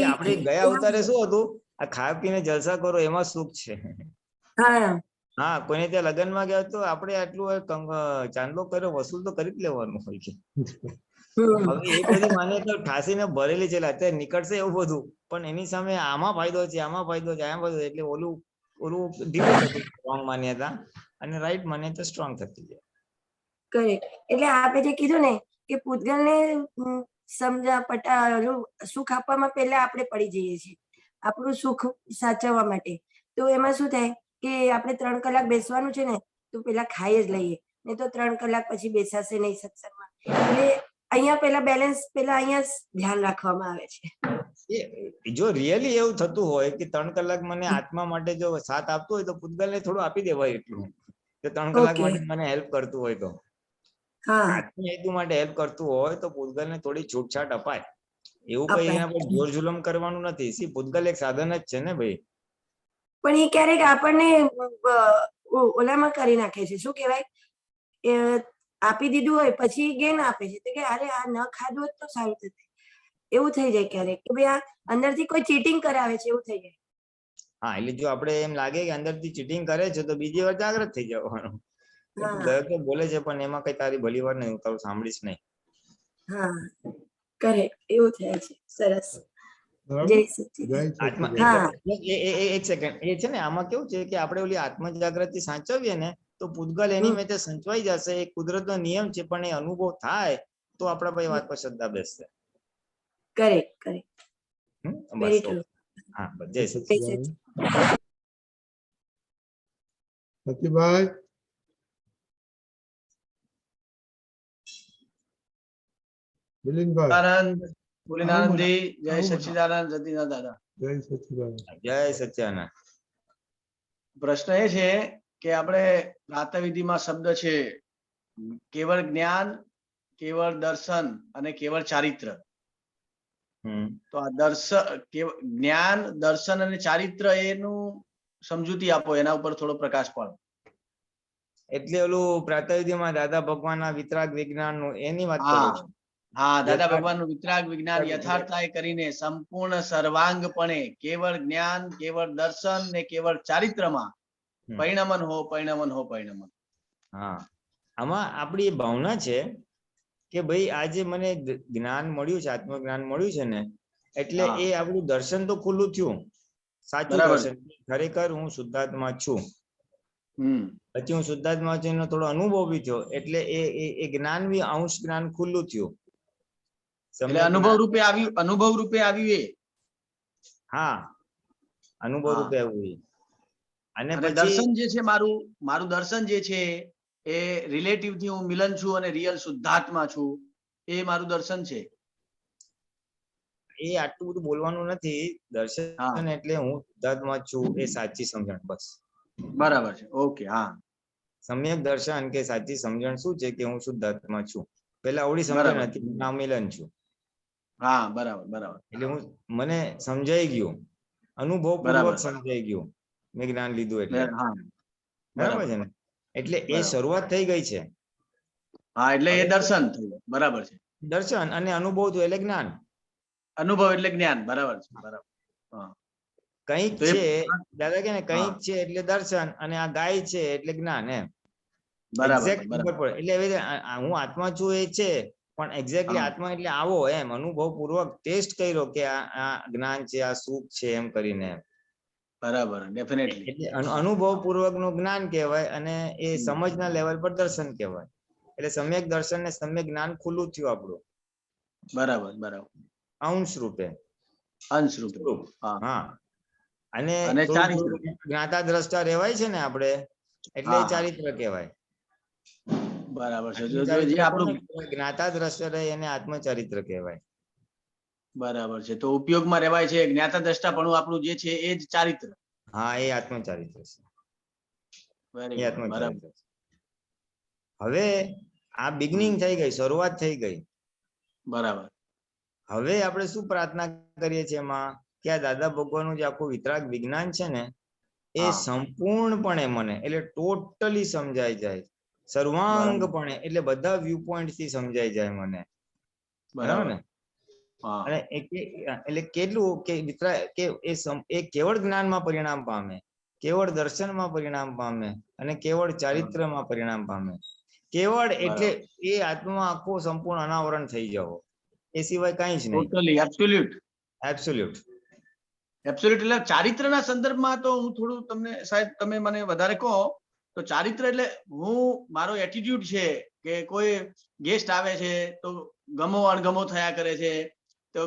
S2: આપણે ગયા અવતારે શું હતું? આ ખાવા પીને જલસા કરો એમાં સુખ છે. હા, કોઈને ત્યાં લગ્નમાં ગયા તો આપણે આટલું ચાંદલો કર્યો, વસૂલ તો કરી જ લેવાનું હોય છે. હવે એ બધી માન્યતા ઠાસીને ભરેલી છે, અત્યારે નીકળશે એવું બધું, પણ એની સામે આમાં ફાયદો છે, આમાં ફાયદો છે, એટલે ઓલું ઢીલું થતું સ્ટ્રોંગ માન્યતા અને રાઈટ માન્યતા સ્ટ્રોંગ થતી જાય.
S17: કરેક્ટ. એટલે આપે જે કીધું ને કે પૂતગલને સુખ આપવામાં પહેલા આપણે પડી જઈએ છીએ, આપણું સુખ સાચવવા માટે. તો એમાં શું થાય કે આપણે 3 કલાક બેસવાનું છે ને, તો પેલા ખાઈ જ લઈએ, નહીં તો 3 કલાક પછી બેસાશે નહીં સત્સંગમાં. એટલે અહીંયા પેલા બેલેન્સ અહીંયા ધ્યાન રાખવામાં આવે છે.
S2: જો રિયલી એવું થતું હોય કે 3 કલાક મને આત્મા માટે જો સાથ આપતો હોય તો પૂતગલને થોડું આપી દેવાય એટલું કે 3 કલાક માટે મને હેલ્પ કરતું હોય તો, આત્મા હેતુ માટે હેલ્પ કરતું હોય તો પૂતગલને થોડી છૂટછાટ અપાય. એવું કઈ એના પર જોર જુલમ કરવાનું નથી. પૂતગલ એક સાધન જ છે ને ભાઈ.
S17: પણ એ ક્યારેક આપણને ઓલામાં કરી નાખે છે, શું કહેવાય, આપી દીધું હોય પછી ગેન આપે છે, તો કે અરે આ ન ખાધું હોત તો સારું થતું. એવું થઈ જાય ક્યારેક કે ભાઈ આ અંદરથી કોઈ ચીટિંગ કરાવે છે, એવું થઈ જાય.
S2: હા, એટલે જો આપણે એમ લાગે કે અંદરથી ચીટિંગ કરે છે તો બીજી વાર જાગૃત થઈ જવાનું. દરેક બોલે છે પણ એમાં કઈ તારી ભલી વાર નહીં, હું તારું સાંભળીશ નહીં.
S17: હા, કરેક્ટ, એવું થાય છે. સરસ.
S2: એક સેકન્ડ, એ છે ને આમાં કેવું છે કે આપણે ઓલી આત્મ જાગૃતિ સાચવીએ ને તો પૂતગલ એની મેં સંચવાઈ જશે. એ કુદરતનો નિયમ છે, પણ એ અનુભવ થાય તો આપણા ભાઈ વાત પર શ્રદ્ધા બેસશે.
S17: કરેક્ટ.
S2: Very true. હા, જય સચિદાનંદ.
S1: સતીભાઈ,
S18: ભૂલિનાનંદજી, જય સચ્ચિદાનંદ. સતીનાથ દાદા,
S1: જય સચિદાનંદ.
S2: જય સચ્ચિદાનંદ.
S18: પ્રશ્ન એ છે કે આપણે પ્રાતઃવિધિમાં શબ્દ છે કેવળ જ્ઞાન, કેવળ દર્શન અને કેવળ ચારિત્ર. તો આ જ્ઞાન, દર્શન અને ચારિત્ર એનું સમજૂતી આપો, એના ઉપર થોડો પ્રકાશ પાડો.
S2: એટલે ઓલું પ્રાતઃવિધિમાં દાદા ભગવાનના વિતરાગ વિજ્ઞાનનું એની વાત કરો છો?
S18: હા, દાદા ભગવાનનું વિતરાગ વિજ્ઞાન યથાર્થતાએ કરીને સંપૂર્ણ સર્વાંગપણે કેવળ જ્ઞાન, કેવળ દર્શન ને કેવળ ચારિત્રમાં પરિણમન હો.
S2: હા, આમાં આપણી ભાવના છે કે ભાઈ આજે મને જ્ઞાન મળ્યું છે, આત્મજ્ઞાન મળ્યું છે ને, એટલે એ આપણું દર્શન તો ખુલ્લું થયું, સાચું દર્શન. ખરેખર હું શુદ્ધાત્મા છું. પછી હું શુદ્ધાત્મા છું એનો થોડો અનુભવ બી થયો, એટલે એ જ્ઞાન બી અંશ જ્ઞાન ખુલ્લું થયું.
S18: અનુભવ રૂપે આવ્યું એ.
S2: હા, અનુભવ રૂપે આવ્યું.
S18: અને દર્શન જે છે, મારું દર્શન જે છે એ રિલેટિવ થી હું મિલન છું અને રિયલ શુદ્ધાત્મા છું, એ મારું દર્શન છે.
S2: એ આટલું બધું બોલવાનું નથી. દર્શન એટલે હું શુદ્ધાત્મા છું એ સાચી સમજણ, બસ.
S18: બરાબર છે. ઓકે. હા,
S2: સમ્યક દર્શન કે સાચી સમજણ શું છે કે હું શુદ્ધાત્મા છું. પેલા અવળી સમજણ હતી, હું મિલન છું.
S18: હા, બરાબર.
S2: એટલે મને સમજાઈ ગયું, અનુભવ પૂર્વક સમજાઈ ગયું, મેં જ્ઞાન લીધું એટલે. બરાબર છે ને? એટલે એ શરૂઆત થઈ ગઈ છે.
S18: હા, એટલે એ દર્શન થયું. બરાબર છે.
S2: દર્શન અને અનુભવ થયું એટલે જ્ઞાન.
S18: અનુભવ એટલે જ્ઞાન, બરાબર છે, બરાબર. હા,
S2: કંઈક
S18: તો એ
S2: છે દાદા કે ને કંઈક
S18: હા.
S2: છે એટલે દર્શન અને આ ગાય છે એટલે જ્ઞાન એમ.
S18: બરાબર છે,
S2: એક્ઝેક્ટ
S18: બરાબર.
S2: ખબર પડે એટલે એવી રીતે હું આત્મા છું એ છે, પણ એક્ઝેક્ટલી
S18: હા.
S2: આત્મા એટલે આવો એમ અનુભવ પૂર્વક ટેસ્ટ કર્યો કે આ જ્ઞાન છે, આ સુખ છે એમ કરીને.
S18: બરાબર, ડેફિનેટલી.
S2: એટલે અનુભવ પૂર્વક નું જ્ઞાન કહેવાય અને એ સમજના લેવલ પર દર્શન કહેવાય. એટલે સમ્યક દર્શન ને સમ્યક જ્ઞાન ખુલ્લું થયું આપણું.
S18: બરાબર, બરાબર.
S2: અંશ રૂપે.
S18: અંશ રૂપે. હા.
S2: હા. અને
S18: અને
S2: થોડું
S18: ચારિત્ર.
S2: થોડું જ્ઞાતા દ્રષ્ટા રહેવાય છે ને આપણે એટલે
S18: હા, હા.
S2: ચારિત્ર કહેવાય.
S18: બરાબર છે. જે
S2: આત્મચારિત્ર
S18: આપણું
S2: કોને કહેવાય? જ્ઞાતા દ્રષ્ટા રહે એને આત્મચારિત્ર કહેવાય.
S18: બરાબર છે. તો ઉપયોગમાં રહેવાય છે જ્ઞાતા દ્રષ્ટાપણું આપણું જે છે એ જ ચારિત્ર.
S2: હા, એ આત્મચારિત્ર છે.
S18: વેરી
S2: એ
S18: ગુડ,
S2: આત્મચારિત્ર
S18: બરાબર.
S2: છે. હવે આ બિગનિંગ થઈ ગઈ, શરૂઆત થઈ ગઈ.
S18: બરાબર.
S2: હવે આપણે શું પ્રાર્થના કરીએ છીએ એમાં કે આ દાદા ભગવાનનું જે આખું વિતરાગ વિજ્ઞાન છે ને એ
S18: હા.
S2: સંપૂર્ણપણે મને એટલે ટોટલી સમજાઈ જાય, સર્વાંગપણે એટલે બધા વ્યૂ પોઈન્ટ થી સમજાઈ જાય મને. બરાબર ને?
S18: હા.
S2: અને એટલે કેટલું કે એ કેવળ જ્ઞાનમાં પરિણામ પામે, કેવળ દર્શનમાં પરિણામ પામે અને કેવળ ચારિત્રમાં પરિણામ પામે. કેવળ એટલે એ આત્મા આખો સંપૂર્ણ અનાવરણ થઈ જવો, એ સિવાય કઈ જ નહીં.
S18: Totally absolute.
S2: એબ્સોલ્યુટ.
S18: એબ્સોલ્યુટ એટલે ચારિત્રના સંદર્ભમાં તો હું થોડું તમને સાહેબ તમે મને વધારે કહો તો ચારિત્ર એટલે હું મારો એટીટ્યુડ છે કે કોઈ ગેસ્ટ આવે છે તો ગમો અણગમો થયા કરે છે, તો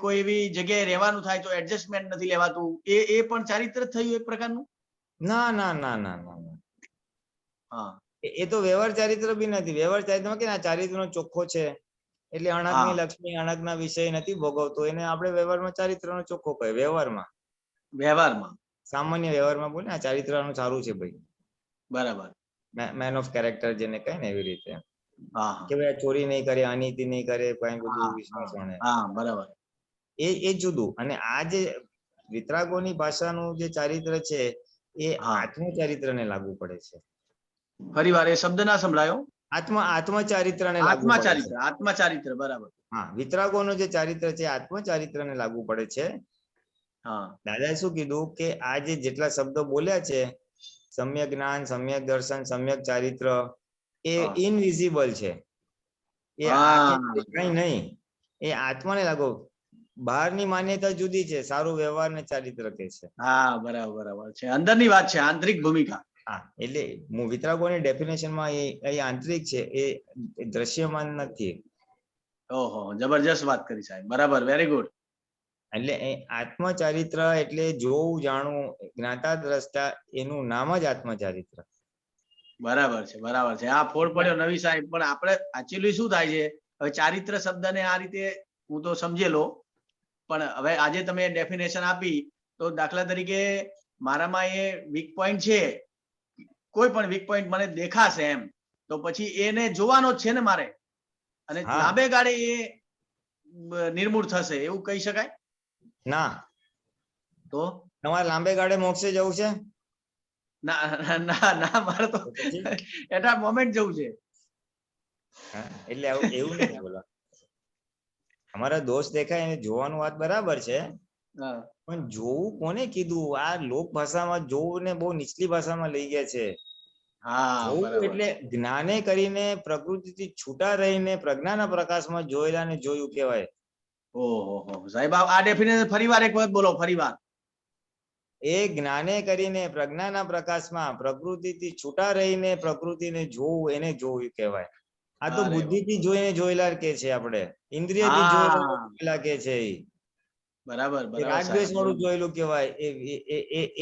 S18: કોઈ એવી જગ્યાએ રહેવાનું થાય તો એડજસ્ટમેન્ટ નથી લેવાતું, એ પણ ચારિત્ર થયું એક પ્રકારનું?
S2: ના ના ના ના ના.
S18: હા.
S2: એ તો વ્યવહાર ચારિત્ર બી નથી. વ્યવહાર ચારિત્રમાં કે ચારિત્ર નો ચોખ્ખો છે એટલે અણગની લક્ષ્મી અણગના વિષય નથી ભોગવતો, એને આપણે વ્યવહારમાં ચારિત્ર નો ચોખ્ખો કહે. વ્યવહારમાં સામાન્ય વ્યવહારમાં બોલે આ ચારિત્ર નું સારું છે ભાઈ.
S18: બરાબર.
S2: મેન ઓફ કેરેક્ટર જેને કહે ને એવી રીતે
S18: હા.
S2: કે ભાઈ ચોરી નહીં કરે, અનીતિ નહીં કરે, કઈ બધું વિશ્વાસ.
S18: હા, બરાબર.
S2: એ જુદું. અને આ જે વિતરાગોની ભાષાનું જે ચારિત્ર છે એ આત્મચારિત્ર ને લાગુ પડે છે.
S18: ફરી વાર એ શબ્દ ના સંભળાયો.
S2: આત્મચારિત્ર ને લાગુ પડે છે.
S18: આત્મચારિત્ર, આત્મચારિત્ર, બરાબર.
S2: હા, વિતરાગોનું જે ચારિત્ર છે આત્મચારિત્ર ને લાગુ પડે છે.
S18: હા.
S2: દાદાએ શું કીધું કે આ જે જેટલા શબ્દો બોલ્યા છે સમ્યક જ્ઞાન, સમ્યક દર્શન, સમ્યક ચારિત્ર, એ ઇનવિઝિબલ છે. એ કઈ નહીં, એ આત્માને લાગુ. બહારની માન્યતા જુદી છે, સારું વ્યવહાર ને ચારિત્ર કે છે.
S18: હા, બરાબર, બરાબર છે. અંદરની વાત છે, આંતરિક ભૂમિકા.
S2: હા, એટલે વિતરાગોની ડેફિનેશનમાં એ આંતરિક છે, એ દ્રશ્યમાન નથી.
S18: ઓહો, જબરજસ્ત વાત કરી સાહેબ. બરાબર, વેરી ગુડ.
S2: એટલે આત્મચારિત્ર એટલે જોવું, જાણવું, જ્ઞાતા દ્રષ્ટા, એનું નામ જ આત્મચારિત્ર.
S18: બરાબર છે, બરાબર છે. આ ફોડ પડ્યો નવી સાહેબ. પણ આપણે એકચ્યુઅલી શું થાય છે, હવે ચારિત્ર શબ્દને આ રીતે હું તો સમજેલો, પણ હવે આજે તમે ડેફિનેશન આપી તો દાખલા તરીકે મારામાં એ વીક પોઈન્ટ છે, કોઈ પણ વીક પોઈન્ટ મને દેખાશે એમ, તો પછી એને જોવાનો જ છે ને મારે, અને લાંબે ગાળે એ નિર્મૂળ થશે એવું કહી શકાય?
S2: ના.
S18: તો
S2: તમારે લાંબે ગાળે મોક્ષે જવું છે?
S18: ના ના ના, મારે તો એટા મોમેન્ટ જવું છે.
S2: એટલે એવું નથી બોલવા. અમારા દોસ્ત દેખાય એને જોવાનું વાત બરાબર છે, પણ જોવું કોને કીધું? આ લોક ભાષામાં જોવું ને બહુ નીચલી ભાષામાં લઈ ગયા છે. જોવું એટલે જ્ઞાને કરીને પ્રકૃતિથી છૂટા રહીને પ્રજ્ઞાના પ્રકાશમાં જોયેલા ને જોયું કહેવાય.
S18: ઓહો સાહેબ, આ ડેફિનેશન ફરીવાર એક વખત બોલો, ફરીવાર.
S2: એ જ્ઞાને કરીને પ્રજ્ઞાના પ્રકાશમાં પ્રકૃતિથી છૂટા રહીને પ્રકૃતિને જોવું, એને જોવું કહેવાય. આ તો બુદ્ધિથી જોઈને જોયેલા કે છે, આપણે ઇન્દ્રિયથી જોયેલા કે છે.
S18: બરાબર,
S2: રાગદ્વેષ વાળું જોયેલું કહેવાય.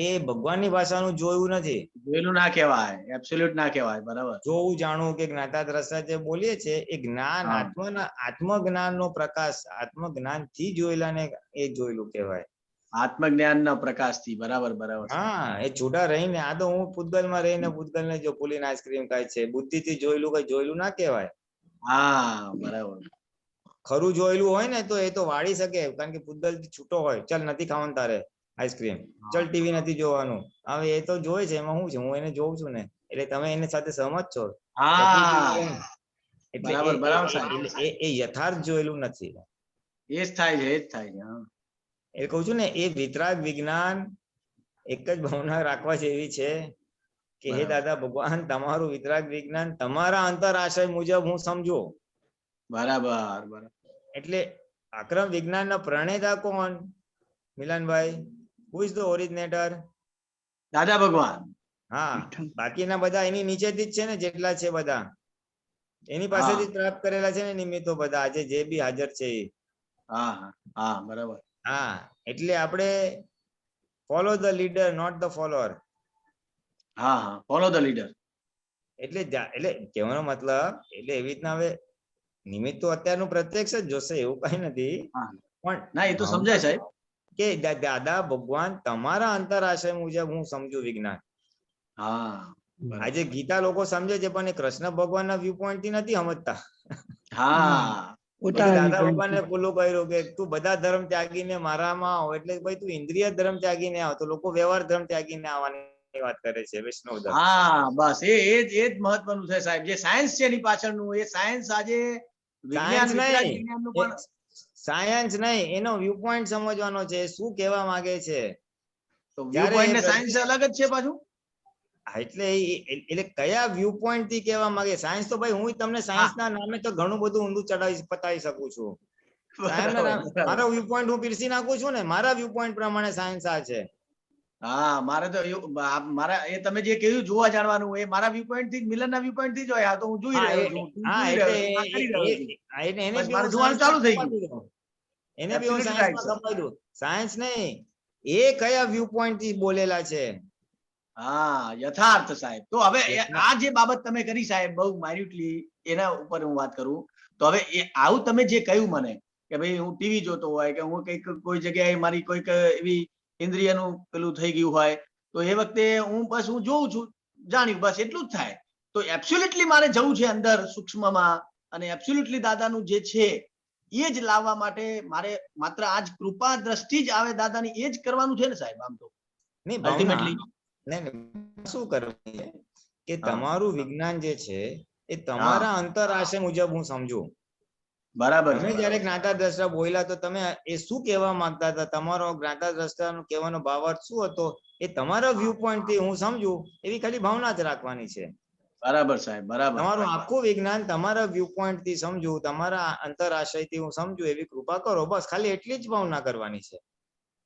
S2: એ ભગવાનની ભાષાનું જોયું નથી.
S18: જોયેલું ના કહેવાય, એબ્સોલ્યુટ ના કહેવાય. બરાબર.
S2: જોવું, જાણવું કે જ્ઞાતા દ્રષ્ટા જે બોલીએ છે એ જ્ઞાન આત્મજ્ઞાનનો પ્રકાશ, આત્મજ્ઞાન થી જોયેલા ને એ જોયેલું કહેવાય.
S18: આત્મજ્ઞાનના પ્રકાશથી. બરાબર, બરાબર.
S2: હા, એ છૂટા રહીને. આ તો હું પૂતગલમાં રહીને પૂતગલને જો પુલીને આઈસ્ક્રીમ ખાય છે, બુદ્ધિથી જોયેલું કઈ જોયેલું ના કહેવાય.
S18: હા, બરાબર.
S2: ખરું જોયેલું હોય ને તો એ તો વાળી શકે, કારણ કે પૂતગલ થી છૂટો હોય. ચાલ નથી ખાવાનું તારે આઈસ્ક્રીમ, ચાલ ટીવી નથી જોવાનું. હવે એ તો જોઈ છે, એમાં શું છે? હું એને જોઉં છું ને, એટલે તમે એની સાથે સહમત છો?
S18: હા,
S2: એટલે
S18: બરાબર બરાબર સાહેબ,
S2: એ યથાર્થ જોયેલું નથી.
S18: એ જ થાય છે, એ જ થાય છે. હા.
S2: એ કહું છું ને, એ વિતરાગ વિજ્ઞાન એક જ ભાવના રાખવા જેવી છે કે હે દાદા ભગવાન, તમારું વિતરાગ વિજ્ઞાન તમારા અંતર આશય મુજબ હું સમજુ.
S18: બરાબર બરાબર.
S2: એટલે આક્રમ વિજ્ઞાનના પ્રણેતા કોણ મિલનભાઈ? Who is the ઓરિજિનેટર?
S18: દાદા ભગવાન.
S2: હા, બાકીના બધા એની નીચેથી જ છે ને, જેટલા છે બધા એની પાસેથી જ પ્રાપ્ત કરેલા છે ને નિમિત્તો બધા, આજે જે બી હાજર છે એ.
S18: હા હા હા, બરાબર.
S2: હા, એટલે આપણે follow the leader, not the follower.
S18: હા હા, ફોલો ધ લીડર.
S2: એટલે કહેવાનો મતલબ, એટલે એવી રીતના હવે નિમિત્ત તો અત્યારનું પ્રત્યક્ષ જ જોશે, એવું કઈ નથી. પણ
S18: ના, એ તો સમજાય સાહેબ
S2: કે દાદા ભગવાન તમારા અંતર આશય મુજબ હું સમજુ વિજ્ઞાન.
S18: હા,
S2: આજે ગીતા લોકો સમજે છે, પણ એ કૃષ્ણ ભગવાનના વ્યૂ પોઈન્ટ થી નથી સમજતા.
S18: હા,
S2: દાદા ભગવાને ખુલ્લું કર્યું કે તું બધા ધર્મ ત્યાગીને મારામાં આવ, એટલે ભાઈ તું ઇન્દ્રિય ધર્મ ત્યાગીને આવ. તો લોકો વ્યવહાર ધર્મ ત્યાગીને આવવાની વાત કરે છે, વૈષ્ણવ ધર્મ.
S18: હા, બસ એ જ મહત્વનું છે સાહેબ. જે સાયન્સ છે એની પાછળનું, એ સાયન્સ આજે વિજ્ઞાન, વિતરાગ વિજ્ઞાનનું પણ
S2: સાયન્સ નહીં, એનો વ્યૂ પોઈન્ટ સમજવાનો છે, શું કહેવા માંગે છે.
S18: તો વ્યૂ પોઈન્ટ ને સાયન્સ અલગ જ છે પાછું.
S2: એટલે કયા વ્યૂ પોઈન્ટ થી કહેવા માંગે? સાયન્સ તો ભાઈ હું તમને સાયન્સ ના નામે તો ઘણું બધું ઊંધું પતાવી શકું છું. મારો વ્યૂ પોઈન્ટ હું પીરસી નાખું છું ને, મારા વ્યૂ પોઈન્ટ પ્રમાણે સાયન્સ આ છે.
S18: હા, મારે તો મારા એ તમે જે કહ્યું જોવા જાણવાનું, એ મારા વ્યૂ પોઈન્ટ થી, મિલન ના વ્યૂ પોઈન્ટ થી જ હોય. આ તો હું જોઈ રહ્યો છું, મારે જોવાનું ચાલુ થઈ ગયું.
S2: એને બી હું સાયન્સમાં કપાઈ દઉં. સાયન્સ નહીં, એ કયા વ્યૂ પોઈન્ટ થી બોલેલા છે.
S18: હા, યથાર્થ સાહેબ. તો હવે આ જે બાબત તમે કરી સાહેબ, બહુ માઇન્યુટલી, એના ઉપર હું વાત કરું તો હવે આવું તમે જે કહ્યું મને કે ભાઈ હું ટીવી જોતો હોય કે હું કઈક કોઈ જગ્યાએ મારી કોઈક એવી ઇન્દ્રિયનું પેલું થઈ ગયું હોય, તો એ વખતે હું બસ હું જોઉં છું, જાણ્યું, બસ એટલું જ થાય. તો એબ્સોલ્યુટલી મારે જવું છે અંદર સૂક્ષ્મમાં, અને એબ્સોલ્યુટલી દાદાનું જે છે એ જ લાવવા માટે મારે માત્ર આજ કૃપા દ્રષ્ટિ જ આવે દાદાની, એ જ કરવાનું છે ને સાહેબ? આમ તો અલ્ટિમેટલી
S2: શું કરવું કે તમારું વિજ્ઞાન જે છે એ તમારા અંતર આશય મુજબ હું સમજુ.
S18: બરાબર.
S2: તમે જયારે જ્ઞાતા દ્રષ્ટા બોલ્યા તો તમે એ શું કહેવા માંગતા હતા? તમારો જ્ઞાતા દ્રષ્ટાનો કહેવાનો ભાવાર્થ શું હતો? એ તમારા વ્યૂ પોઈન્ટ થી હું સમજુ એવી ખાલી ભાવના જ રાખવાની છે.
S18: બરાબર સાહેબ, બરાબર.
S2: તમારું આખું વિજ્ઞાન તમારા વ્યૂ પોઈન્ટ થી સમજુ, તમારા અંતર આશય થી હું સમજુ એવી કૃપા કરો, બસ ખાલી એટલી જ ભાવના કરવાની છે.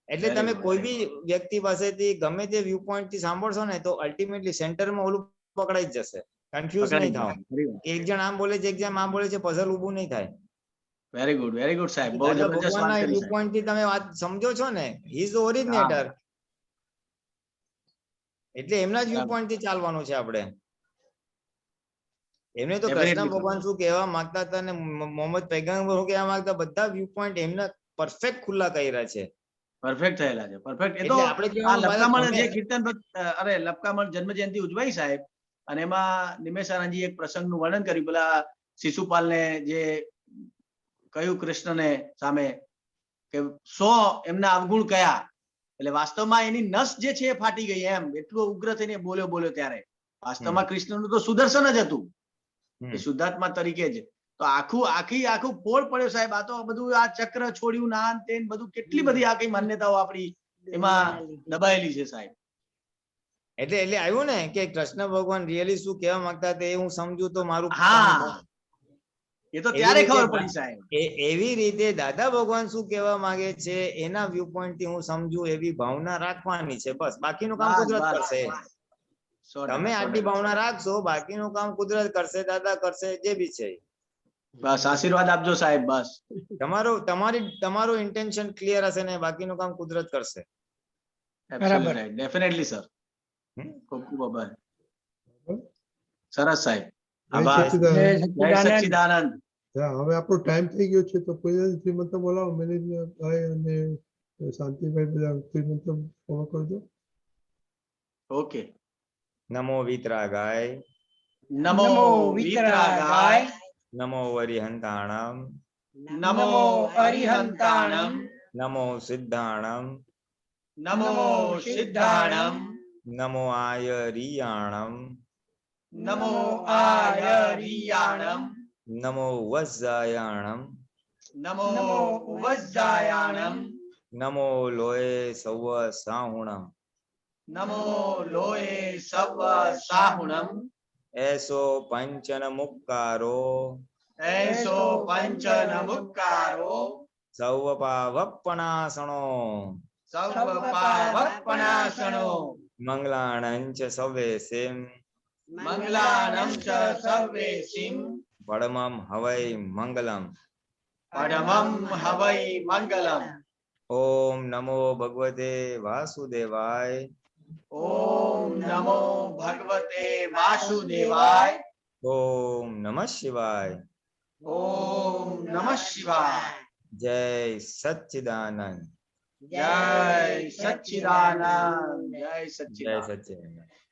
S2: એટલે તમે કોઈ બી વ્યક્તિ પાસેથી ગમે તે વ્યૂ પોઈન્ટ થી સાંભળશો ને તો અલ્ટિમેટલી સેન્ટરમાં ઓલું પકડાઈ જ જશે. કન્ફ્યુઝ નહીં થાવ. એક જણ આમ બોલે છે, એક જણ આમ બોલે છે, પઝલ ઊભું નહીં થાય.
S18: વેરી ગુડ સાહેબ. બહુ જબરદસ્ત વાત કરી.
S2: વ્યૂ પોઈન્ટ થી તમે વાત સમજો છો ને, હી ઇઝ ધ ઓરિજિનેટર. એટલે એમના જ વ્યૂ પોઈન્ટ થી ચાલવાનું છે આપણે. એમને તો કૃષ્ણ ભગવાન શું કહેવા માંગતા હતા ને મોહમ્મદ પૈગંબર શું કહેવા માંગતા, બધા વ્યૂ પોઈન્ટ એમના પરફેક્ટ ખુલ્લા કર્યા છે.
S18: પરફેક્ટ થયેલા છે, પરફેક્ટ. એ તો આ લપકામણ જે કીર્તન, અરે લપકામણ જન્મ જયંતિ ઉજવાઈ સાહેબ, અને એમાં નિમેશાનંદજી એક પ્રસંગનું વર્ણન કર્યું. પેલા શિશુપાલને જે કહ્યું કૃષ્ણને સામે કે 100 એમના અવગુણ કયા, એટલે વાસ્તવમાં એની નસ જે છે એ ફાટી ગઈ, એમ એટલું ઉગ્ર થઈને બોલ્યો ત્યારે. વાસ્તવમાં કૃષ્ણનું તો સુદર્શન જ હતું, એ શુદ્ધાત્મા તરીકે જ. તો આખું ફોડ પડ્યો સાહેબ. આ તો બધું આ ચક્ર છોડ્યું, નાન તેન બધું, કેટલી બધી આ કઈ માન્યતાઓ આપણી એમાં દબાયેલી છે સાહેબ.
S2: એટલે આવ્યું ને કે કૃષ્ણ ભગવાન રિયલી શું કહેવા માંગતા હતા એ હું સમજુ તો મારું.
S18: એ તો ત્યારે ખબર પડી સાહેબ.
S2: એવી રીતે દાદા ભગવાન શું કહેવા માંગે છે એના વ્યૂ પોઈન્ટ થી હું સમજુ એવી ભાવના રાખવાની છે, બસ. બાકીનું કામ કુદરત કરશે. તમે આટલી ભાવના રાખશો, બાકીનું કામ કુદરત કરશે, દાદા કરશે, જે બી છે.
S18: બસ આશીર્વાદ આપજો સાહેબ. બસ
S2: તમારું ઇન્ટેન્શન ક્લિયર હશે ને બાકીનું કામ કુદરત કરશે.
S18: Definitely sir. ખૂબ ખૂબ આભાર. સરસ સાહેબ.
S1: જય સચ્ચિદાનંદ. હવે આપણો ટાઈમ થઈ ગયો છે, તો કોઈ શ્રીમંત બોલાવો, મેનેજભાઈ અને શાંતિભાઈ બધા શ્રીમંત ફોન કરજો.
S18: ઓકે.
S2: નમો વિતરાગાય,
S18: નમો વિતરાગાય,
S2: નમો અરિહંતાણમ,
S18: નમો અરિહંતાણમ,
S2: નમો સિદ્ધાણમ,
S18: નમો સિદ્ધાણમ,
S2: નમો આયરિયાણમ,
S18: નમો આયરિયાણમ,
S2: नमो वज्रायाणम
S18: नमो वज्रायाणम
S2: नमो लोये सव साहुणम
S18: नमो लोये सव साहुणम
S2: ऐसो पंचन मुक्कारो
S18: ऐसो पंचन मुक्कारो
S2: सौवपावपणासनो
S18: सवपावपणासनो
S2: मंगलाणंच सवेसिम
S18: मंगलानं च सर्वेसिं
S2: परमं हवै मंगलम
S18: परमं हवै मंगलम्।
S2: ओम नमो भगवते वासुदेवाय
S18: ओम नमो भगवते वासुदेवाय
S2: ओम नमः शिवाय
S18: ओम नमः शिवाय।
S2: जय सच्चिदानंद
S18: जय सच्चिदानंद जय
S2: जय
S18: सच्चिदानंद।
S2: सच्चिदानंद।